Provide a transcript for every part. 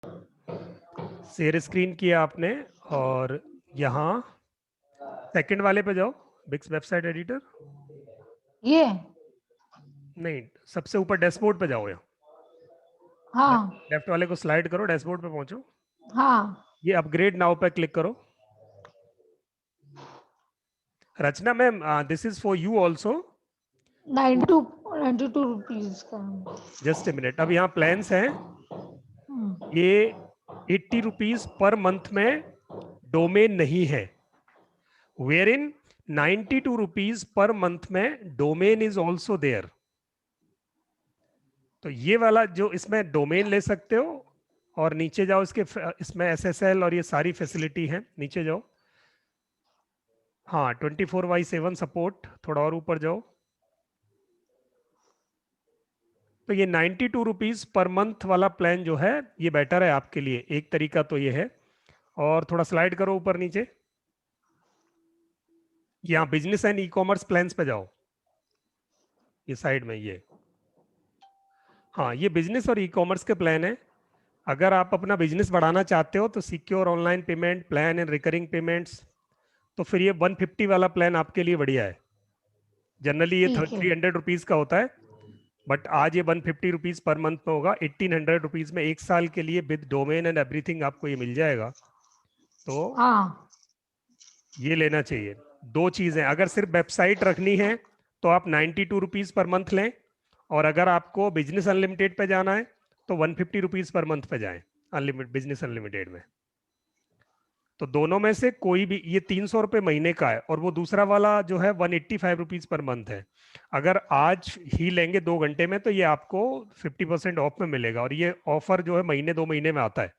Share screen किया आपने और यहाँ सेकंड वाले पे जाओ, बिक्स वेबसाइट एडिटर। ये नहीं, सबसे ऊपर डैशबोर्ड पे जाओ। यहाँ हाँ लेफ्ट वाले को स्लाइड करो, डैशबोर्ड पे पहुंचो। हाँ ये अपग्रेड नाउ पे क्लिक करो। Rachna ma'am, this is for you also. 92 rupees का। जस्ट ए मिनट, अब यहाँ प्लान्स हैं। हम्म, ये 80 रुपीज पर मंथ में डोमेन नहीं है, where in 92 rupees per month में डोमेन इज ऑल्सो देयर। तो ये वाला जो इसमें डोमेन ले सकते हो, और नीचे जाओ, इसके इसमें एसएसएल और ये सारी फैसिलिटी है, नीचे जाओ। हाँ, 24/7 सपोर्ट, थोड़ा और ऊपर जाओ। तो ये 92 रुपीज पर मंथ वाला प्लान जो है ये बेटर है आपके लिए, एक तरीका तो ये है। और थोड़ा स्लाइड करो ऊपर नीचे, यहाँ business and e commerce plans पे जाओ, ये साइड में ये। हाँ, ये बिजनेस और ई कॉमर्स के प्लान है। अगर आप अपना बिजनेस बढ़ाना चाहते हो तो secure online payment plan and recurring payments, तो फिर ये 150 वाला प्लान आपके लिए बढ़िया है। जनरली ये ठीक है 300 रुपीज का होता है, बट आज ये 150 रुपीज पर मंथ में होगा। 1800 रुपीज में एक साल के लिए विद डोमेन एंड एवरीथिंग आपको ये मिल जाएगा। तो हाँ ये लेना चाहिए। दो चीजें, अगर सिर्फ वेबसाइट रखनी है तो आप 92 रुपीज पर मंथ लें, और अगर आपको बिजनेस अनलिमिटेड पे जाना है तो 150 रुपीज पर मंथ पे जाएं, अनलिमिटेड बिजनेस अनलिमिटेड में। तो दोनों में से कोई भी, ये 300 रुपये महीने का है, और वो दूसरा वाला जो है 185 रुपीज पर मंथ है। अगर आज ही लेंगे 2 घंटे में तो ये आपको 50% ऑफ में मिलेगा, और ये ऑफर जो है महीने 2 महीने में आता है।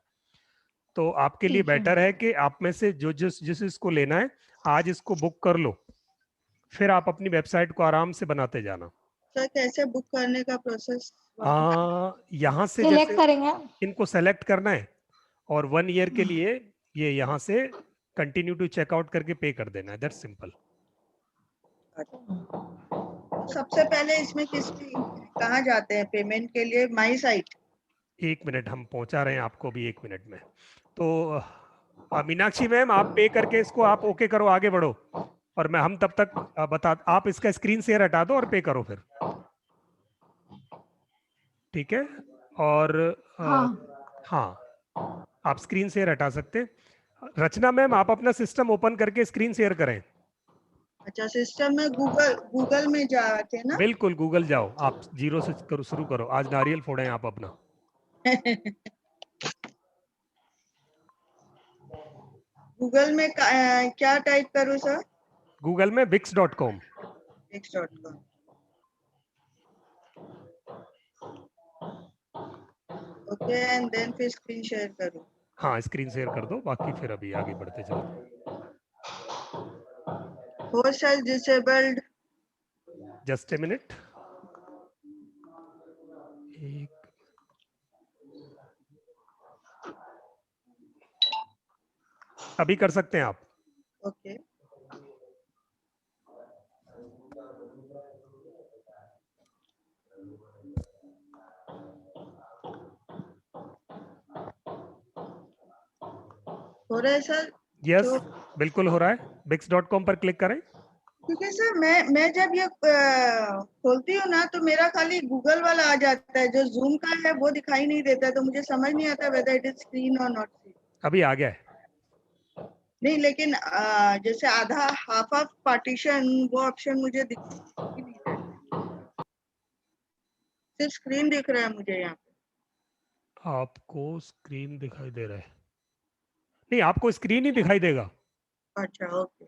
तो आपके लिए ठीक है। बेटर है कि आप में से जो जिस इसको लेना है आज इसको बुक कर लो, फिर आप अपनी वेबसाइट को आराम से बनाते जाना। सर कैसे बुक करने का प्रोसेस? यहाँ से सिलेक्ट जैसे करेंगे। इनको सेलेक्ट करना है, और 1 ईयर के लिए ये यहाँ से कंटिन्यू टू चेकआउट करके पे कर देना है, दैट्स सिंपल। सबसे पहले इसमें कहाँ जाते हैं पेमेंट के लिए? माई साइट? 1 मिनट, हम पहुंचा रहे हैं आपको भी 1 मिनट में। तो मीनाक्षी मैम, आप पे करके इसको आप ओके करो, आगे बढ़ो, और मैं हम तब तक बता, आप इसका स्क्रीन शेयर हटा दो और पे करो फिर, ठीक है? और हाँ हाँ, आप स्क्रीन शेयर हटा सकते हैं। रचना मैम, आप अपना सिस्टम ओपन करके स्क्रीन शेयर करें। अच्छा, सिस्टम में गूगल में जाके ना? बिल्कुल, गूगल जाओ, आप जीरो से करो, शुरू करो, आज नारियल फोड़े आप अपना। गूगल में क्या टाइप करूँ सर? गूगल में wix.com। wix.com। Okay, and then फिर स्क्रीन शेयर करूँ? हाँ, स्क्रीन शेयर कर दो, बाकी फिर अभी आगे बढ़ते चलो। Four size disabled. Just a minute, एक अभी कर सकते हैं आप। ओके। हो रहा है सर? यस, बिल्कुल हो रहा है। wix.com पर क्लिक करें। क्योंकि सर मैं जब ये खोलती हूँ ना तो मेरा खाली गूगल वाला आ जाता है, जो जूम का है वो दिखाई नहीं देता है, तो मुझे समझ नहीं आता वेदर इट इज स्क्रीन और नॉट स्क्रीन। अभी आ गया है। नहीं, लेकिन जैसे आधा हाफ ऑफ पार्टीशन वो ऑप्शन मुझे दिख ही नहीं रहा है, सिर्फ स्क्रीन दिख रहा है मुझे यहाँ पे। आपको स्क्रीन दिखाई दे रहा है? नहीं, आपको स्क्रीन ही दिखाई देगा। अच्छा, ओके।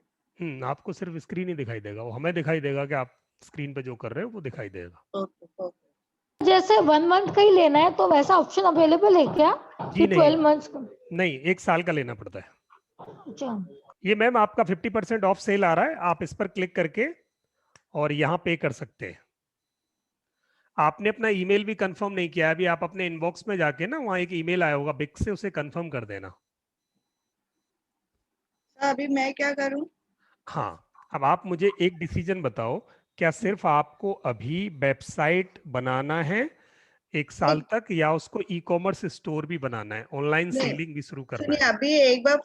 आपको सिर्फ स्क्रीन ही दिखाई देगा, वो हमें दिखाई देगा कि आप स्क्रीन पे जो कर रहे हो वो दिखाई देगा। Okay okay. जैसे 1 मंथ का ही लेना है तो वैसा ऑप्शन अवेलेबल है क्या जी कि नहीं, 12 मंथ्स का? नहीं, 1 साल का लेना पड़ता है। अच्छा ये मैम आपका 50% ऑफ सेल आ रहा है, आप इस पर क्लिक करके और यहाँ पे कर सकते हैं। आपने अपना ईमेल भी कंफर्म नहीं किया है अभी, आप अपने इनबॉक्स में जाके ना, वहाँ एक ईमेल आया होगा बिग से, उसे कंफर्म कर देना। सर अभी मैं क्या करूँ? हाँ, अब आप मुझे एक डिसीजन बताओ, क्या सिर्फ आपको अभी वेबसाइट बनाना है, 1 साल तक, या उसको ई कॉमर्स स्टोर भी बनाना है, ऑनलाइन नहीं, सेलिंग भी शुरू करना सुनिए है? अभी एक बार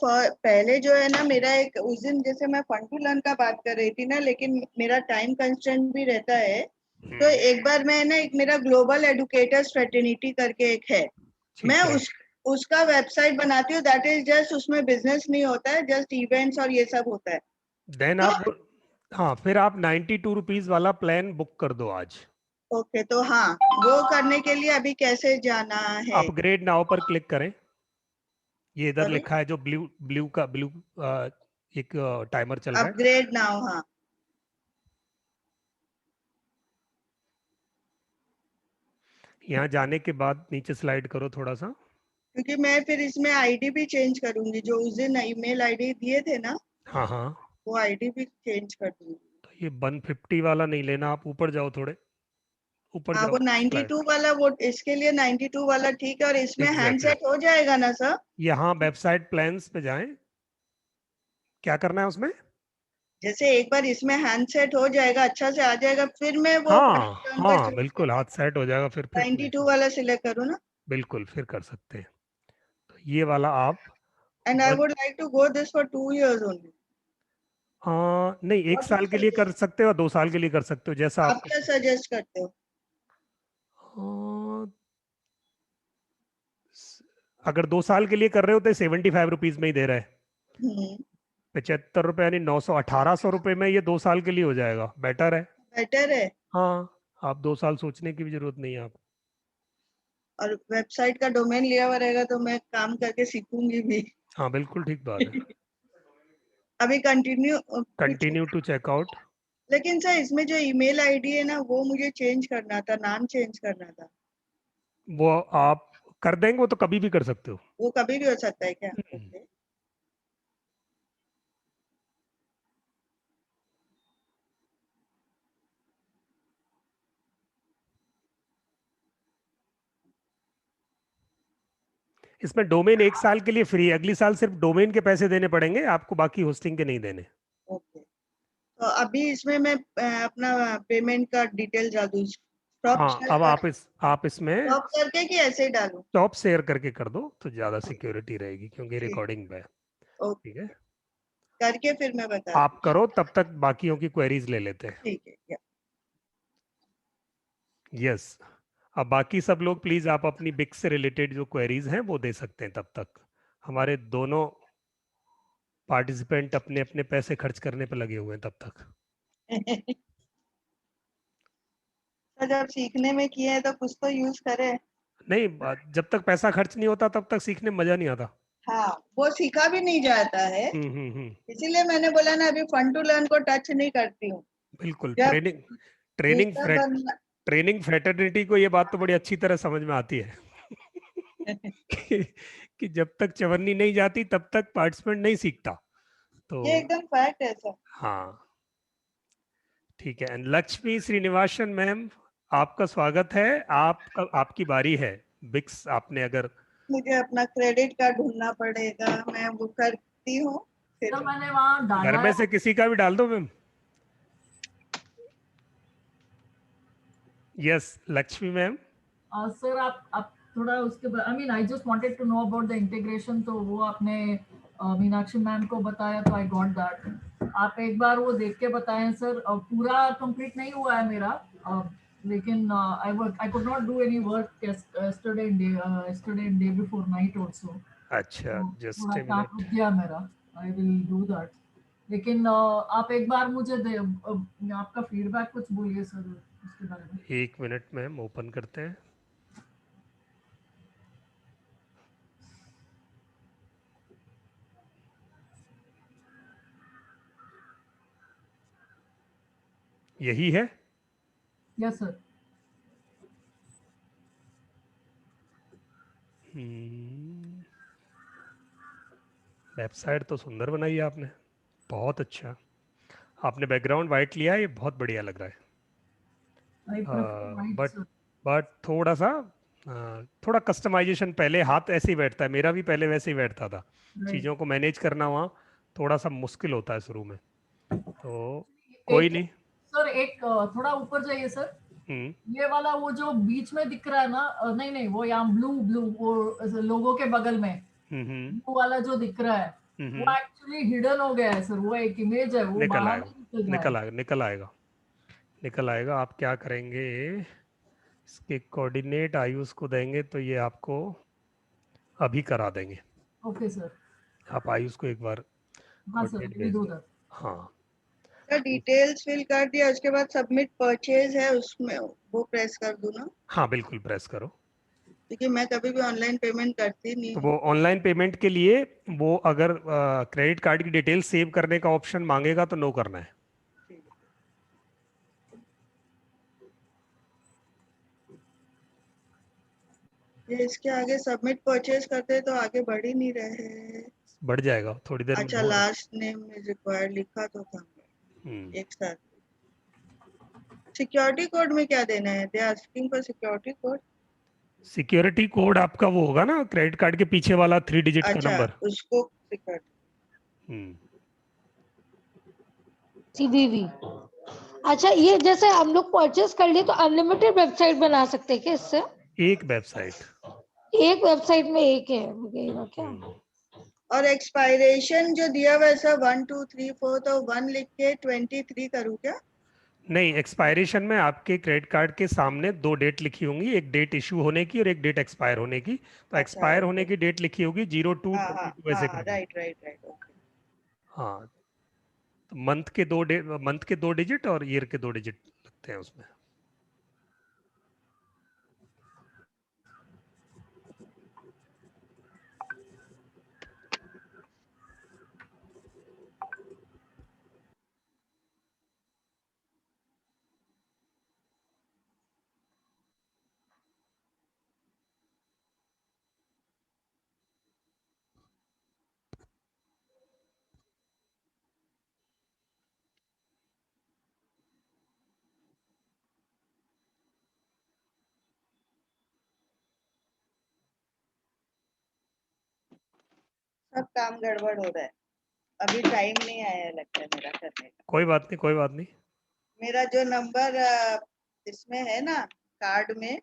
पहले जो है ना, मेरा एक उस दिन जैसे मैं फन टू लर्न का बात कर रही थी ना, लेकिन मेरा टाइम कंस्ट्रेंट भी रहता है। तो एक बार मैं ना, एक मेरा ग्लोबल एडुकेटर्स फ्रेटर्निटी करके एक है, मैं ठीक है। उसका वेबसाइट बनाती हूँ। दैट इज जस्ट, उसमें बिजनेस नहीं होता है, जस्ट इवेंट्स और ये सब होता है। देन तो आप, हाँ, फिर आप 92 रुपीज वाला प्लान बुक कर दो आज। ओके, तो हाँ, वो करने के लिए अभी कैसे जाना है? अपग्रेड नाउ पर क्लिक करें। ये इधर सॉरी, लिखा है जो ब्लू ब्लू का ब्लू एक टाइमर चल रहा है। अपग्रेड नाउ, हाँ। यहाँ जाने के बाद नीचे स्लाइड करो थोड़ा सा। क्योंकि मैं फिर इसमें आईडी भी चेंज करूंगी, जो उस दिन ईमेल आईडी दिए थे ना, हाँ हाँ, वो आईडी भी चेंज कर दूंगी। तो ये 150 वाला नहीं लेना, आप ऊपर जाओ, थोड़े ऊपर हाँ, जाओ वो स्लाइड। 92 वाला, वो इसके लिए 92 वाला ठीक है। और इसमें एग्जैक्टली, हैंडसेट हो जाएगा ना सर? यहाँ वेबसाइट प्लान्स पे जाएं। क्या करना है उसमें? जैसे एक बार इसमें हैंडसेट हो जाएगा, अच्छा से आ जाएगा, फिर मैं वो हाँ फंक्शन का हाँ, जो बिल्कुल हाथ सेट हो जाएगा, फिर 92 वाला सिलेक्ट करूँ ना? बिल्कुल फिर कर सकते हैं। तो ये वाला आप and I would like to go this for 2 years only. नहीं, 1 साल के लिए कर सकते हो, 2 साल के लिए कर सकते हो, जैसा आप आपको। क्या सजेस्ट करते हो? अ, अगर 2 साल के लिए कर रहे हो तो 75 रुपीज में ही दे रहा है। हम्म, 75 रुपये यानी 900, 1800 रुपये में ये 2 साल के लिए हो जाएगा, बेटर है। बेटर है। हाँ, आप 2 साल सोचने की भी जरूरत नहीं है आप। और वेबसाइट का डोमेन लिया हुआ रहेगा तो मैं काम करके सीखूंगी भी। हाँ बिल्कुल ठीक बात है। अभी कंटिन्यू कुछ। Continue to checkout. लेकिन सर, इसमें जो ईमेल आईडी है ना, वो मुझे चेंज करना था, नाम चेंज करना था। वो आप कर देंगे, वो तो कभी भी कर सकते हो। वो कभी भी हो सकता है क्या? हम्म। ओके। इसमें डोमेन 1 साल के लिए फ्री है, अगली साल सिर्फ डोमेन के पैसे देने पड़ेंगे आपको, बाकी होस्टिंग के नहीं देने। ओके, तो अभी इसमें मैं अपना पेमेंट का डिटेल डाल दूँ? स्टॉप हाँ, अब आप इसमें स्टॉप करके कि ऐसे ही डालूं? टॉप शेयर करके कर दो तो ज्यादा सिक्योरिटी रहेगी, क्योंकि ठीक। रिकॉर्डिंग पे है। ओके, ठीक है, करके फिर मैं बता आप दूँ। करो, तब तक बाकियों की क्वेरीज ले लेते हैं। ठीक है, या। यस, अब बाकी सब लोग प्लीज आप अपनी बिक्स से रिलेटेड जो क्वेरीज हैं वो दे सकते हैं तब तक। हमारे दोनों पार्टिसिपेंट अपने अपने पैसे खर्च करने पे लगे हुए हैं तब तक। तो जब सीखने में किए हैं तो कुछ तो यूज करें। नहीं, जब तक पैसा खर्च नहीं होता तब तक सीखने में मजा नहीं आता। हाँ, वो सीखा भी नहीं जाता है। हम्म। इसीलिए मैंने बोला ना, अभी फन टू लर्न को टच नहीं करती हूँ। बिल्कुल, जब ट्रेनिंग ट्रेनिंग दूसरा बंदा ट्रेनिंग फ्रेटर्निटी को ये बात तो बड़ी अच्छी तरह समझ में आती है कि, कि जब तक चवन्नी नहीं जाती तब तक पार्टिसिपेंट नहीं सीखता। तो ये एकदम फैक्ट है सर। हाँ, ठीक है। एंड लक्ष्मी श्रीनिवासन मैम, आपका स्वागत है। आपकी बारी है। बिक्स आपने अगर, मुझे अपना क्रेडिट कार्ड ढूंढना पड़ेगा, मैं वो करती हूँ फिर। सर मैंने वहाँ घर डाला में है। से किसी का भी डाल दो ma'am. Yes, Lakshmi ma'am. Sir आप थोड़ा उसके I mean I just wanted to know about the integration, तो वो आपने मीनाक्षी मैम को बताया तो आई गॉट दैट। आप एक बार वो देख के बताएं सर। पूरा कंप्लीट नहीं हुआ है मेरा, लेकिन I could not do any work yesterday and day before night also. अच्छा, तो जस्ट थोड़ा ए काम मिनट। रुक गया मेरा। I will do that. लेकिन आप एक बार मुझे आपका फीडबैक कुछ बोलिए सर उसके बारे में। 1 मिनट मैम, ओपन करते हैं। यही है। Yes sir. वेबसाइट तो सुंदर बनाई है आपने, बहुत अच्छा। आपने बैकग्राउंड वाइट लिया है, ये बहुत बढ़िया लग रहा आई प्रेफर है। White but sir. बट थोड़ा सा थोड़ा कस्टमाइजेशन, पहले हाथ ऐसे ही बैठता है, मेरा भी पहले वैसे ही बैठता था। राइट। चीज़ों को मैनेज करना वहाँ थोड़ा सा मुश्किल होता है शुरू में, तो कोई एक नहीं। सर, एक थोड़ा ऊपर जाइए सर। ये वाला वो जो बीच में दिख रहा है ना, नहीं नहीं, वो यहाँ ब्लू ब्लू, वो लोगों के बगल में ब्लू वाला जो दिख रहा है, वो एक्चुअली हिडन हो गया है सर। वो एक इमेज है, वो निकल बाहर आएगा, नहीं निकल रहा निकल है। आएगा, निकल आएगा, निकल आएगा। आप क्या करेंगे, इसके कोऑर्डिनेट आयुष को देंगे तो ये आपको अभी करा देंगे। Okay sir. आप आयुष को एक बार हाँ सर, कोऑर्डिनेट विल भेज डू दो। दैट। हाँ, सर डिटेल्स फिल कर दिया, उसके बाद सबमिट परचेज है उसमें, वो प्रेस कर दूं ना? हाँ बिल्कुल प्रेस करो। क्योंकि मैं कभी भी ऑनलाइन पेमेंट करती नहीं तो हूँ। वो ऑनलाइन पेमेंट के लिए वो अगर क्रेडिट कार्ड की डिटेल सेव करने का ऑप्शन मांगेगा तो नो करना है। ठीक है। ये इसके आगे सबमिट परचेज करते हैं तो आगे बढ़ ही नहीं रहे हैं। बढ़ जाएगा थोड़ी देर में अच्छा, लास्ट नेम इज रिक्वायर्ड लिखा तो था, एक साथ। सिक्योरिटी कोड में क्या देना है? They asking for security code. Security code आपका वो होगा ना, क्रेडिट कार्ड के पीछे वाला 3 डिजिट का अच्छा, नंबर। उसको सिक्योरिटी। CVV। अच्छा, ये जैसे हम लोग परचेस कर लिए तो अनलिमिटेड वेबसाइट बना सकते हैं क्या इससे? एक वेबसाइट। एक वेबसाइट में एक है वगैरह क्या? और एक्सपायरेशन जो दिया हुआ है सर 1 2 3 4, तो 1 लिख के 23 करूँ क्या? नहीं, एक्सपायरेशन में आपके क्रेडिट कार्ड के सामने 2 डेट लिखी होंगी, एक डेट इशू होने की और एक डेट एक्सपायर होने की। तो अच्छा, एक्सपायर होने ओके। की डेट लिखी होगी 02 हाँ 22 ऐसे हाँ, करके। Right right right, okay. हाँ, तो मंथ के 2 डिजिट और ईयर के 2 डिजिट लगते हैं उसमें। सब काम गड़बड़ हो रहा है, अभी टाइम नहीं आया लगता है मेरा करने का। कोई बात नहीं, कोई बात नहीं। मेरा जो नंबर इसमें है ना, कार्ड में,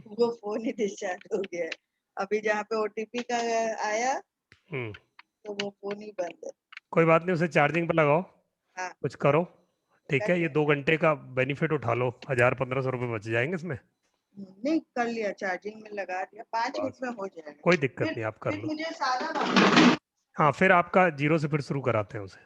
वो फोन ही डिस्चार्ज हो गया है। अभी जहाँ पे ओटीपी का आया हम्म तो वो फोन ही बंद है। कोई बात नहीं, उसे चार्जिंग पे लगाओ, हाँ, कुछ करो। ठीक कर है, ये लिया। 2 घंटे का बेनिफिट उठा लो, 1000-1500 रुपये बच जाएंगे इसमें। नहीं, कर लिया, चार्जिंग में लगा दिया, 5 मिनट बस, में हो जाएगा। कोई दिक्कत फिर नहीं, आप कर फिर लो। मुझे सारा मांगना। हाँ, फिर आपका जीरो से फिर शुरू कराते हैं उसे।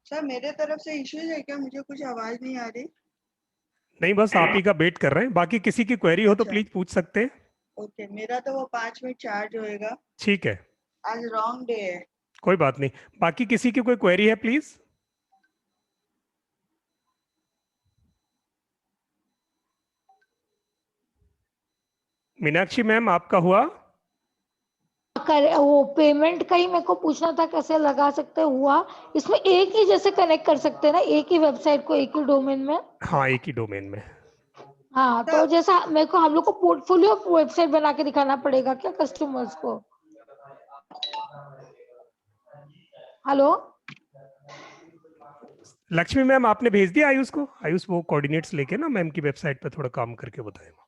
सर मेरे तरफ से इश्यूज है क्या? मुझे कुछ आवाज नहीं आ रही। नहीं, बस आप ही का वेट कर रहे हैं, बाकी किसी की क्वेरी हो तो अच्छा। प्लीज पूछ सकते हैं। ओके, मेरा तो वो 5 मिनट चार्ज होएगा। ठीक है, आज रॉन्ग डे है। कोई बात नहीं। बाकी किसी की कोई क्वेरी है प्लीज? मीनाक्षी मैम, आपका हुआ? कर वो पेमेंट का ही मेरे को पूछना था, कैसे लगा सकते हैं? हुआ इसमें एक ही जैसे कनेक्ट कर सकते हैं ना, एक ही वेबसाइट को एक ही डोमेन में? हाँ, एक ही डोमेन में। हाँ, तो जैसा मेरे को, हम लोग को पोर्टफोलियो वेबसाइट बना के दिखाना पड़ेगा क्या कस्टमर्स को? हेलो, लक्ष्मी मैम, आपने भेज दिया आयुष को? आयुष वो कोऑर्डिनेट्स लेके ना मैम की वेबसाइट पे थोड़ा काम करके बताएगा।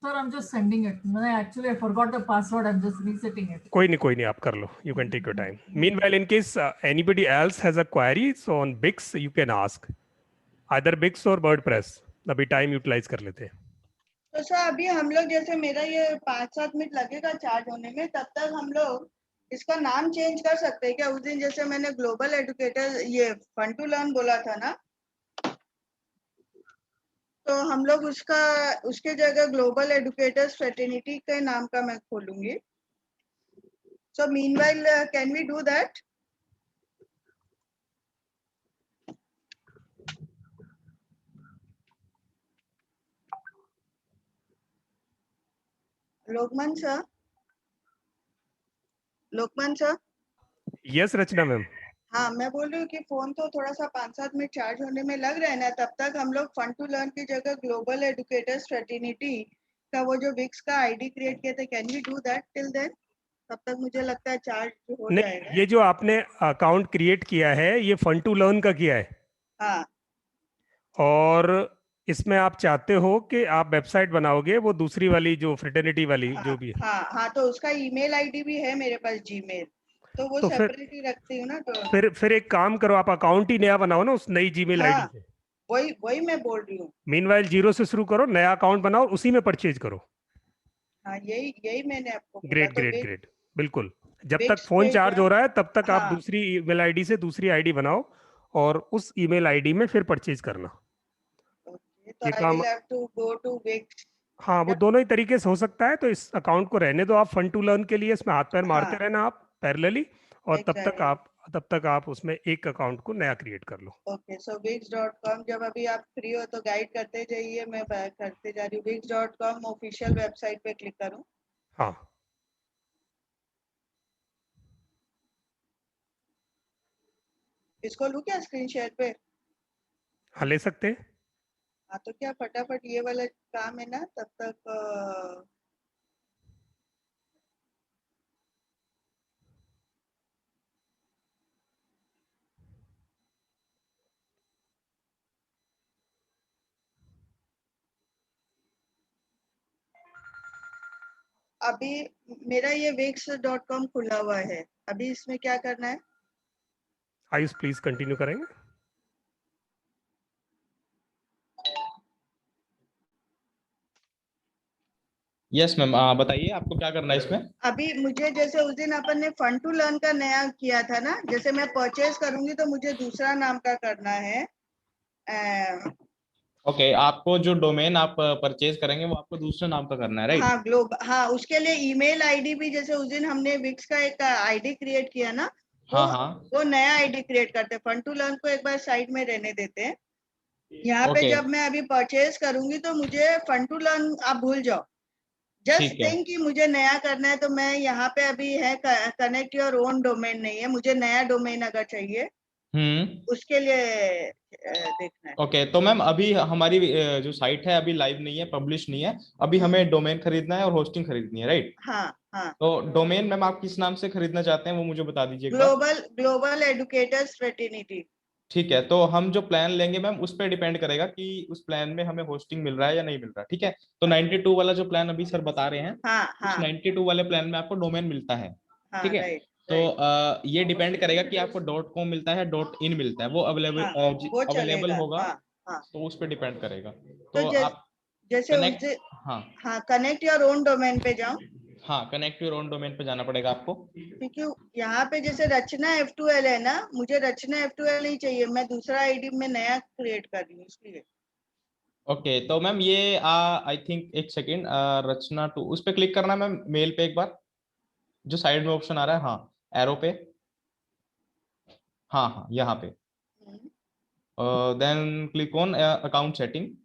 Sir, I'm just sending it. No, actually, I forgot the password. I'm just resetting it. कोई नहीं, आप कर लो, you can take your time. Meanwhile, in case anybody else has a query so on Wix you can ask, either Wix और WordPress. अभी time utilize कर लेते हैं। तो सर अभी हम लोग, जैसे मेरा ये 5-7 मिनट लगेगा चार्ज होने में, तब तक हम लोग इसका नाम चेंज कर सकते हैं क्या? उस दिन जैसे मैंने ग्लोबल एजुकेटर ये फन टू लर्न बोला था ना, तो हम लोग उसका उसके जगह ग्लोबल एजुकेटर्स फ्रेटर्निटी के नाम का मैं खोलूंगी। So meanwhile can we do that? Lokman sir, Lokman sir. Yes Rachna ma'am. हाँ, मैं बोल रही हूँ कि फोन तो थोड़ा सा 5-7 मिनट चार्ज होने में लग रहा है ना, तब तक हम लोग फन टू लर्न की जगह ग्लोबल एजुकेटर्स फ्रेटर्निटी का वो जो विक्स का आईडी क्रिएट किया था, can we do that till then? तब तक मुझे लगता है चार्ज हो नहीं, जाएगा। ये जो आपने अकाउंट क्रिएट किया है ये फन टू लर्न का किया है, हाँ और इसमें आप चाहते हो कि आप वेबसाइट बनाओगे वो दूसरी वाली जो फ्रेटर्निटी वाली हाँ जो भी है। हाँ हाँ, तो उसका ईमेल आईडी भी है मेरे पास, जीमेल, तो वो तो सेपरेट ही रखती हूँ ना, तो फिर एक काम करो, आप अकाउंट ही नया बनाओ ना उस नई जीमेल आईडी हाँ, से। वही वही मैं बोल रही हूँ। मीनवाइल 0 से शुरू करो, नया अकाउंट बनाओ, उसी में परचेज करो। हाँ, यही यही मैंने आपको बोला, ग्रेट तो ग्रेट ग्रेट, बिल्कुल। जब तक विक्स फोन पे चार्ज जाओ। हो रहा है तब तक आप हाँ, दूसरी ईमेल आईडी से दूसरी आईडी बनाओ और उस ईमेल आईडी में फिर परचेज करना। ओके, तो ये आई काम, will have to go to Wix. हाँ, वो दोनों ही तरीके से हो सकता है। तो इस अकाउंट को रहने दो आप फन टू लर्न के लिए, इसमें हाथ पैर मारते हाँ, रहना आप पैरेलली, और एग्जैक्टली। तब तक आप उसमें एक अकाउंट को नया क्रिएट कर लो। ओके, सो wix.com, जब अभी आप फ्री हो तो गाइड करते जाइए, मैं करते जा रही हूँ। wix.com ऑफिशियल वेबसाइट पे क्लिक करूँ? हाँ, इसको लूँ क्या स्क्रीन शेयर पे? हाँ, ले सकते हैं। हाँ, तो क्या फटाफट ये वाला काम है ना, तब तक अभी मेरा ये wix.com खुला हुआ है, अभी इसमें क्या करना है? आयुष प्लीज कंटिन्यू करेंगे। यस मैम, बताइए आपको क्या करना है इसमें। अभी मुझे, जैसे उस दिन अपन ने फन टू लर्न का नया किया था ना, जैसे मैं परचेज करूंगी तो मुझे दूसरा नाम का करना है। ओके, आपको जो डोमेन आप परचेज करेंगे वो आपको दूसरे नाम का करना है, राइट? हाँ हाँ, उसके लिए ईमेल आईडी भी, जैसे उस दिन हमने विक्स का एक आईडी क्रिएट किया ना, वो हाँ हाँ। वो नया आईडी क्रिएट करते हैं। फन टू लर्न को एक बार साइड में रहने देते हैं। यहाँ पे ओके, जब मैं अभी परचेज करूंगी तो मुझे फन टू लर्न आप भूल जाओ, जस्ट ठीक है। थिंक कि मुझे नया करना है। तो मैं यहाँ पे अभी है कनेक्ट योर ओन डोमेन नहीं है, मुझे नया डोमेन अगर चाहिए उसके लिए देखना है। ओके, तो मैम अभी हमारी जो साइट है अभी लाइव नहीं है, पब्लिश नहीं है। अभी हमें डोमेन खरीदना है और होस्टिंग खरीदनी है, राइट? हाँ हाँ, तो डोमेन मैम आप किस नाम से खरीदना चाहते हैं वो मुझे बता दीजिए एक बार। Global educators fraternity. ठीक है, तो हम जो प्लान लेंगे मैम उस पर डिपेंड करेगा कि उस प्लान में हमें होस्टिंग मिल रहा है या नहीं मिल रहा है। ठीक है, तो 92 वाला जो प्लान अभी सर बता रहे हैं, हाँ उस हाँ 92 वाले प्लान में आपको डोमेन मिलता है। हाँ, ठीक है, राइट तो राइट, ये डिपेंड करेगा कि आपको .com मिलता है .in मिलता है, वो अवेलेबल हाँ वो अवेलेबल चलेगा। होगा। हाँ हाँ, तो उस पर डिपेंड करेगा। तो तो आप जैसे कनेक्ट, उससे, हाँ हाँ, कनेक्ट योर ओन डोमेन पे जाओ। हाँ, कनेक्ट योर ओन डोमेन पे जाना पड़ेगा आपको। क्योंकि यहाँ पे जैसे रचना F2L है ना, मुझे रचना F2L नहीं चाहिए, मैं दूसरा आईडी में नया क्रिएट कर रही हूँ इसलिए। ओके, तो मैम ये आई थिंक एक सेकेंड, रचना टू उस पर क्लिक करना मैम, मेल पे एक बार, जो साइड में ऑप्शन आ रहा है, हाँ एरो पे, हाँ हाँ यहाँ पे, then click on account setting.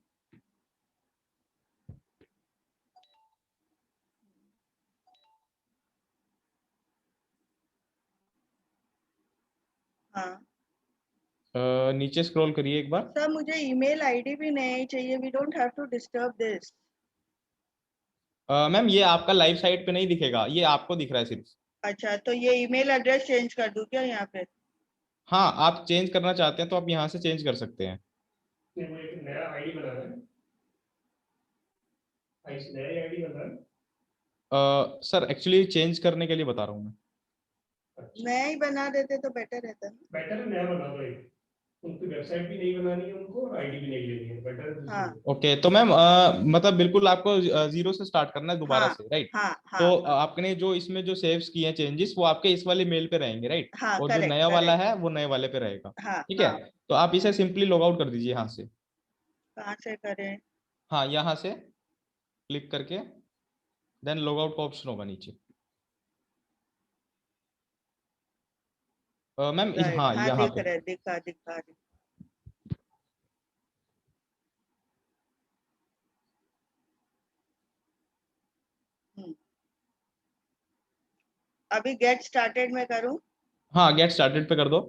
हाँ नीचे स्क्रॉल करिए एक बार। सर, मुझे ईमेल आईडी भी नहीं चाहिए, we don't have to disturb this. Ma'am ये आपका लाइव साइट पे नहीं दिखेगा, ये आपको दिख रहा है सिर्फ। अच्छा, तो ये ईमेल एड्रेस चेंज कर दूं क्या यहाँ पे? हाँ, आप चेंज करना चाहते हैं तो आप यहाँ से चेंज कर सकते हैं। वो एक नया आईडी बनाना है, इस नए आईडी बनाना है। सर एक्चुअली चेंज करने के लिए बता रहा हूँ मैं। नया ही बना देते तो बेटर रहता ना। बेटर है नया बना दो एक, उनकी वेबसाइट भी नहीं बनानी है उनको और आईडी भी नहीं लेनी है, बेटर। हाँ ओके, तो मैम मतलब बिल्कुल आपको जीरो से स्टार्ट करना है दोबारा हाँ से, राइट? हाँ तो हाँ आपने जो इसमें जो सेव्स किए हैं चेंजेस, वो आपके इस वाले मेल पे रहेंगे, राइट? हाँ, और जो करेक्ट नया वाला करेक्ट। है वो नए वाले पे रहेगा, हाँ ठीक है? हाँ। तो आप इसे सिंपली लॉग आउट कर दीजिए यहाँ से। कहाँ से करें? हाँ, यहाँ से क्लिक करके देन लॉग आउट का ऑप्शन होगा नीचे। मैम राइट, हाँ हाँ यहाँ दिख पे। रहा है, दिखा दिखा दिखा। हम्म, अभी गेट स्टार्टेड में करूँ? हाँ, गेट स्टार्टेड पे कर दो।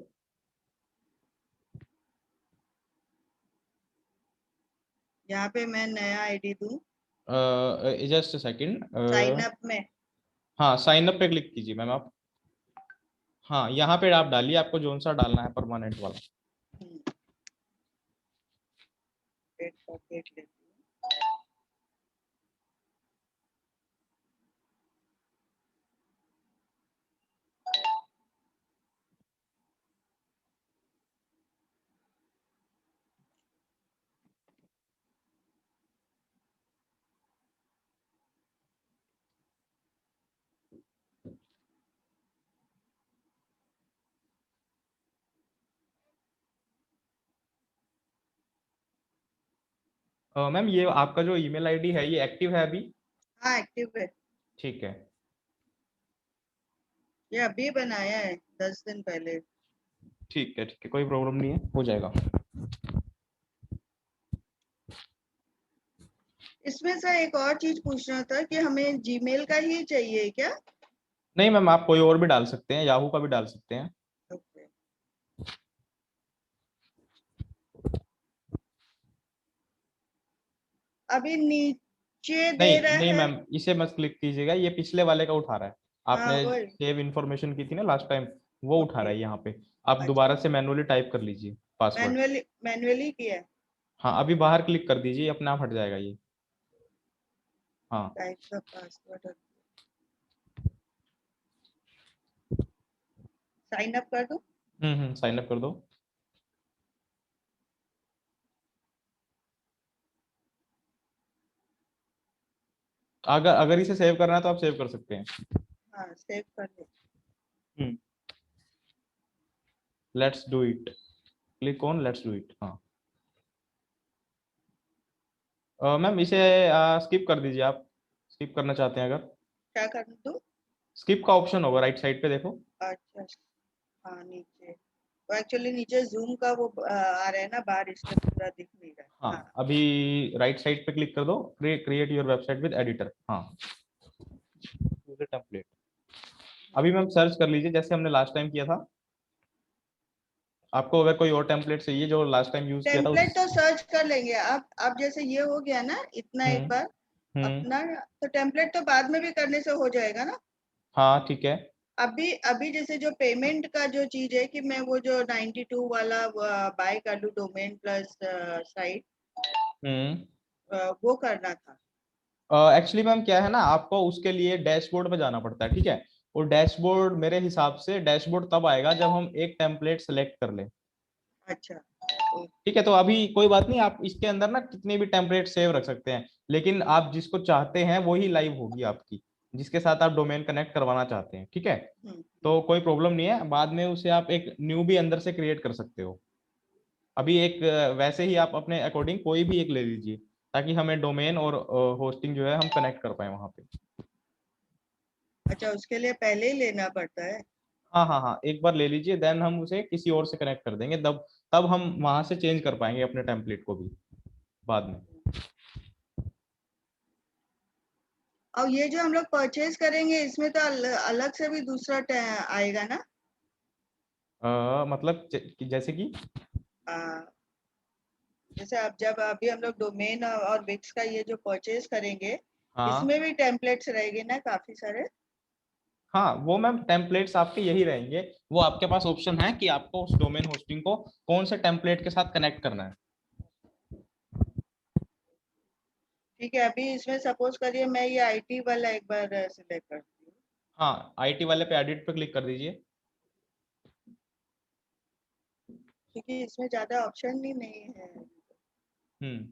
यहाँ पे मैं नया आईडी दूं? Just second. साइन अप में? हाँ, साइन अप पे क्लिक कीजिए मैम आप। हाँ, यहाँ पे आप डालिए आपको जोन सा डालना है, परमानेंट वाला। गेट पॉकेट लेती हूँ। मैम ये आपका जो ईमेल आईडी है ये एक्टिव है अभी? हाँ एक्टिव है। ठीक है। ये अभी बनाया है 10 दिन पहले। ठीक है, ठीक है, कोई प्रॉब्लम नहीं है, हो जाएगा। इसमें सर एक और चीज पूछना था कि हमें जीमेल का ही चाहिए क्या? नहीं मैम, आप कोई और भी डाल सकते हैं, याहू का भी डाल सकते हैं। ओके। अभी नीचे दे नहीं रहा नहीं है। मैम, इसे मत क्लिक कीजिएगा, ये पिछले वाले का उठा रहा है। हाँ आपने वही। सेव इन्फॉर्मेशन की थी ना लास्ट टाइम, वो उठा रहा ओके। है यहाँ पे। आप अच्छा, दोबारा से मैनुअली टाइप कर लीजिए पासवर्ड। मैनुअली किया है। हाँ, अभी बाहर क्लिक कर दीजिए, अपने आप हट जाएगा ये। हाँ, type the password. Sign up कर दूं? साइन अप कर दो। अगर अगर इसे सेव करना है तो आप सेव कर सकते हैं। हाँ सेव कर दे। Let's do it, click on let's do it. हाँ मैम इसे स्किप कर दीजिए, आप स्किप करना चाहते हैं अगर। क्या कर दूं? स्किप का ऑप्शन होगा राइट साइड पे, देखो। अच्छा, हाँ नीचे। तो एक्चुअली नीचे जूम का वो आ रहा है ना बाहर, इसलिए पूरा दिख नहीं रहा है। हाँ, हाँ अभी राइट साइड पे क्लिक कर दो, create your website with editor. हाँ, टेम्पलेट। अभी मैम सर्च कर लीजिए जैसे हमने लास्ट टाइम किया था। आपको अगर कोई और टेम्पलेट चाहिए जो लास्ट टाइम यूज किया था टेम्पलेट तो सर्च कर लेंगे। अब जैसे ये हो गया ना इतना एक बार हम्म अपना, तो टेम्पलेट तो बाद में भी करने से हो जाएगा ना? हाँ ठीक है। अभी अभी जैसे जो पेमेंट का जो चीज है कि मैं वो जो 92 वाला बाय कर लूं डोमेन प्लस साइट, वो करना था। एक्चुअली मैम क्या है ना, आपको उसके लिए डैशबोर्ड पे जाना पड़ता है, ठीक है? और डैशबोर्ड मेरे हिसाब से डैशबोर्ड तब आएगा जब हम एक टेम्पलेट सेलेक्ट कर लें। अच्छा ठीक है, तो अभी कोई बात नहीं, आप इसके अंदर ना कितने भी टेम्पलेट सेव रख सकते हैं, लेकिन आप जिसको चाहते हैं वही लाइव होगी आपकी। जिसके साथ आप डोमेन कनेक्ट करवाना चाहते हैं, ठीक है। हम्म, तो कोई प्रॉब्लम नहीं है, बाद में उसे आप एक न्यू भी अंदर से क्रिएट कर सकते हो। अभी एक वैसे ही आप अपने अकॉर्डिंग कोई भी एक ले लीजिए, ताकि हमें डोमेन और होस्टिंग जो है हम कनेक्ट कर पाए वहां पे। अच्छा, उसके लिए पहले ही लेना पड़ता है? हाँ हाँ हाँ, एक बार ले लीजिए, देन हम उसे किसी और से कनेक्ट कर देंगे, तब तब हम वहां से चेंज कर पाएंगे अपने टेम्पलेट को भी बाद में। और ये जो हम लोग परचेज करेंगे इसमें तो अलग से भी दूसरा आएगा ना? मतलब जैसे कि आ, जैसे अब जब अभी हम लोग डोमेन और विक्स का ये जो परचेज करेंगे, हाँ इसमें भी टेम्पलेट्स रहेंगे ना काफी सारे? हाँ, वो मैम टेम्पलेट्स आपके यही रहेंगे। वो आपके पास ऑप्शन है कि आपको उस डोमेन होस्टिंग को कौन से टेम्पलेट के साथ कनेक्ट करना है। ठीक है, अभी इसमें सपोज करिए मैं ये आईटी वाला एक बार सिलेक्ट करती हूँ। हाँ, आईटी वाले पे एडिट पे क्लिक कर दीजिए। क्योंकि इसमें ज्यादा ऑप्शन ही नहीं है। हम्म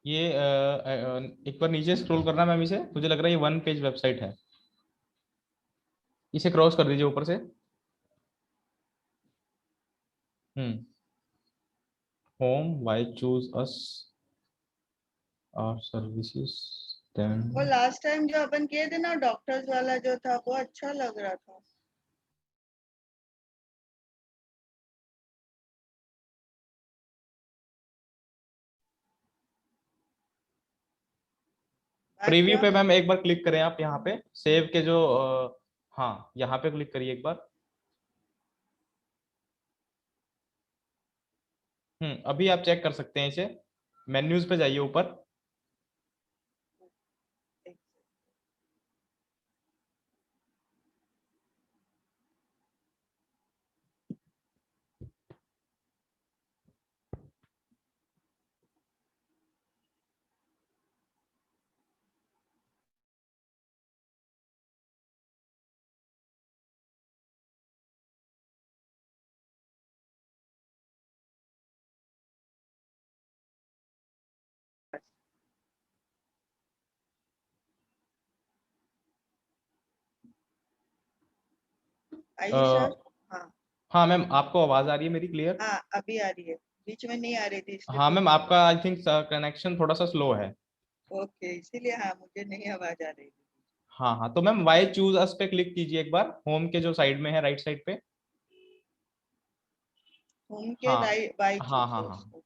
ये एक बार नीचे स्क्रॉल करना मैम, इसे मुझे लग रहा है ये वन पेज वेबसाइट है, इसे क्रॉस कर दीजिए ऊपर से। होम, व्हाई चूज अस और सर्विसेज, देन वो लास्ट टाइम जो अपन किए थे ना डॉक्टर्स वाला जो था वो अच्छा लग रहा था। बात प्रीव्यू क्या? पे मैम एक बार क्लिक करें आप, यहाँ पे सेव के जो हाँ यहाँ पे क्लिक करिए एक बार। अभी आप चेक कर सकते हैं इसे, मेन्यूज पे जाइए ऊपर। आई सर? हाँ हाँ मैम, आपको आवाज आ रही है मेरी क्लियर? हाँ, अभी आ रही है, बीच में नहीं आ रही थी इसलिए हाँ पूछ मैम, रही आपका आई थिंक कनेक्शन थोड़ा सा स्लो है। हूँ। ओके, इसीलिए हाँ मुझे नहीं आवाज आ रही थी। हाँ हाँ, तो मैम वाई चूज अस पे क्लिक कीजिए एक बार, होम के जो साइड में है राइट साइड पे। होम के हाँ राइट बाई हाँ हाँ चूज। हाँ,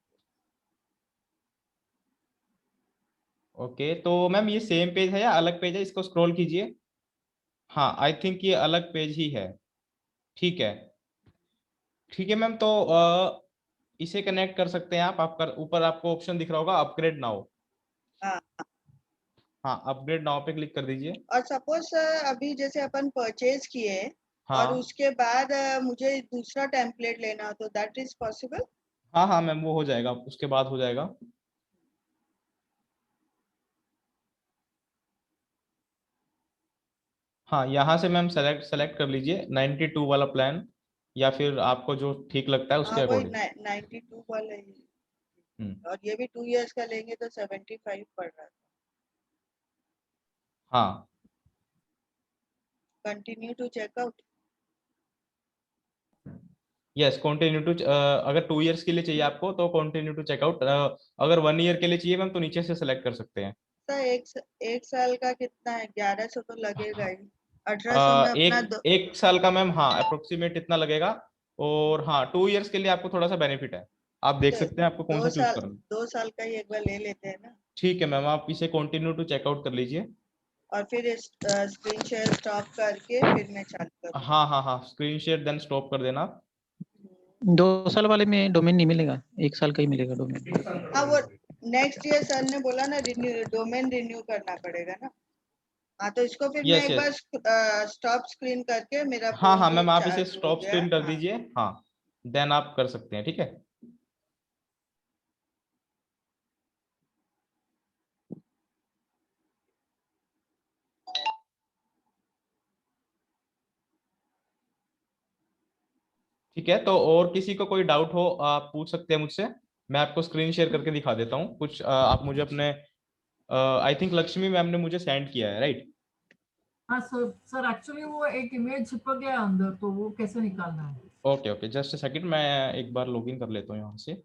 ओके। तो मैम ये सेम पेज है या अलग पेज है, इसको स्क्रॉल कीजिए। हाँ, आई थिंक ये अलग पेज ही है। ठीक है, ठीक है मैम, तो इसे कनेक्ट कर सकते हैं आप। आपका ऊपर आपको ऑप्शन दिख रहा होगा अपग्रेड नाउ। हाँ, हाँ, अपग्रेड नाउ पे क्लिक कर दीजिए। और सपोज अभी जैसे अपन परचेज किए और हाँ उसके बाद मुझे दूसरा टेम्पलेट लेना हो तो दैट इज पॉसिबल? हाँ हाँ मैम, वो हो जाएगा, उसके बाद हो जाएगा। हाँ, यहाँ से मैम सेलेक्ट सेलेक्ट कर लीजिए 92 वाला प्लान, या फिर आपको जो ठीक लगता है उसके हाँ वही अकॉर्डिंग। 92 वाला ही। हम्म और ये भी 2 इयर्स का लेंगे तो 75 पड़ रहा था। हाँ continue to checkout. Yes, continue to, अगर 2 इयर्स के लिए चाहिए आपको तो कंटिन्यू टू चेकआउट, अगर 1 ईयर के लिए चाहिए मैम तो नीचे से सेलेक्ट कर सकते हैं। सर एक साल का कितना है? 1100 तो लगेगा ही। 1800 में अपना एक एक साल का मैम, हाँ अप्रोक्सीमेट इतना लगेगा। और हाँ, 2 इयर्स के लिए आपको थोड़ा सा बेनिफिट है, आप देख तो सकते हैं आपको कौन सा चूज करना है। 2 साल का ही एक बार ले लेते हैं ना। ठीक है मैम, आप इसे कंटिन्यू टू चेकआउट कर लीजिए। और फिर स्क्रीन शेयर स्टॉप करके फिर मैं चालू करूँ। हाँ हाँ हाँ, स्क्रीन शेयर देन स्टॉप कर देना आप। 2 साल वाले में डोमेन नहीं मिलेगा, 1 साल का ही मिलेगा डोमेन। हाँ, वो नेक्स्ट ईयर सर ने बोला ना, डोमेन रिन्यू करना पड़ेगा ना। हाँ, तो इसको फिर मैं यस एक बार यस, स्टॉप स्क्रीन करके मेरा हाँ फोन हाँ तो मैम, आप इसे चालू हो स्टॉप गया। स्क्रीन कर हाँ। दीजिए। हाँ, देन आप कर सकते हैं, ठीक है। ठीक है, तो और किसी को कोई डाउट हो आप पूछ सकते हैं मुझसे। मैं आपको स्क्रीन शेयर करके दिखा देता हूँ कुछ। आप मुझे अपने आई थिंक लक्ष्मी मैम ने मुझे सेंड किया है, राइट? हाँ सर, सर एक्चुअली वो एक इमेज चिपक गया अंदर, तो वो कैसे निकालना है? Okay okay, just a second, मैं एक बार लॉगिन कर लेता हूँ यहाँ से।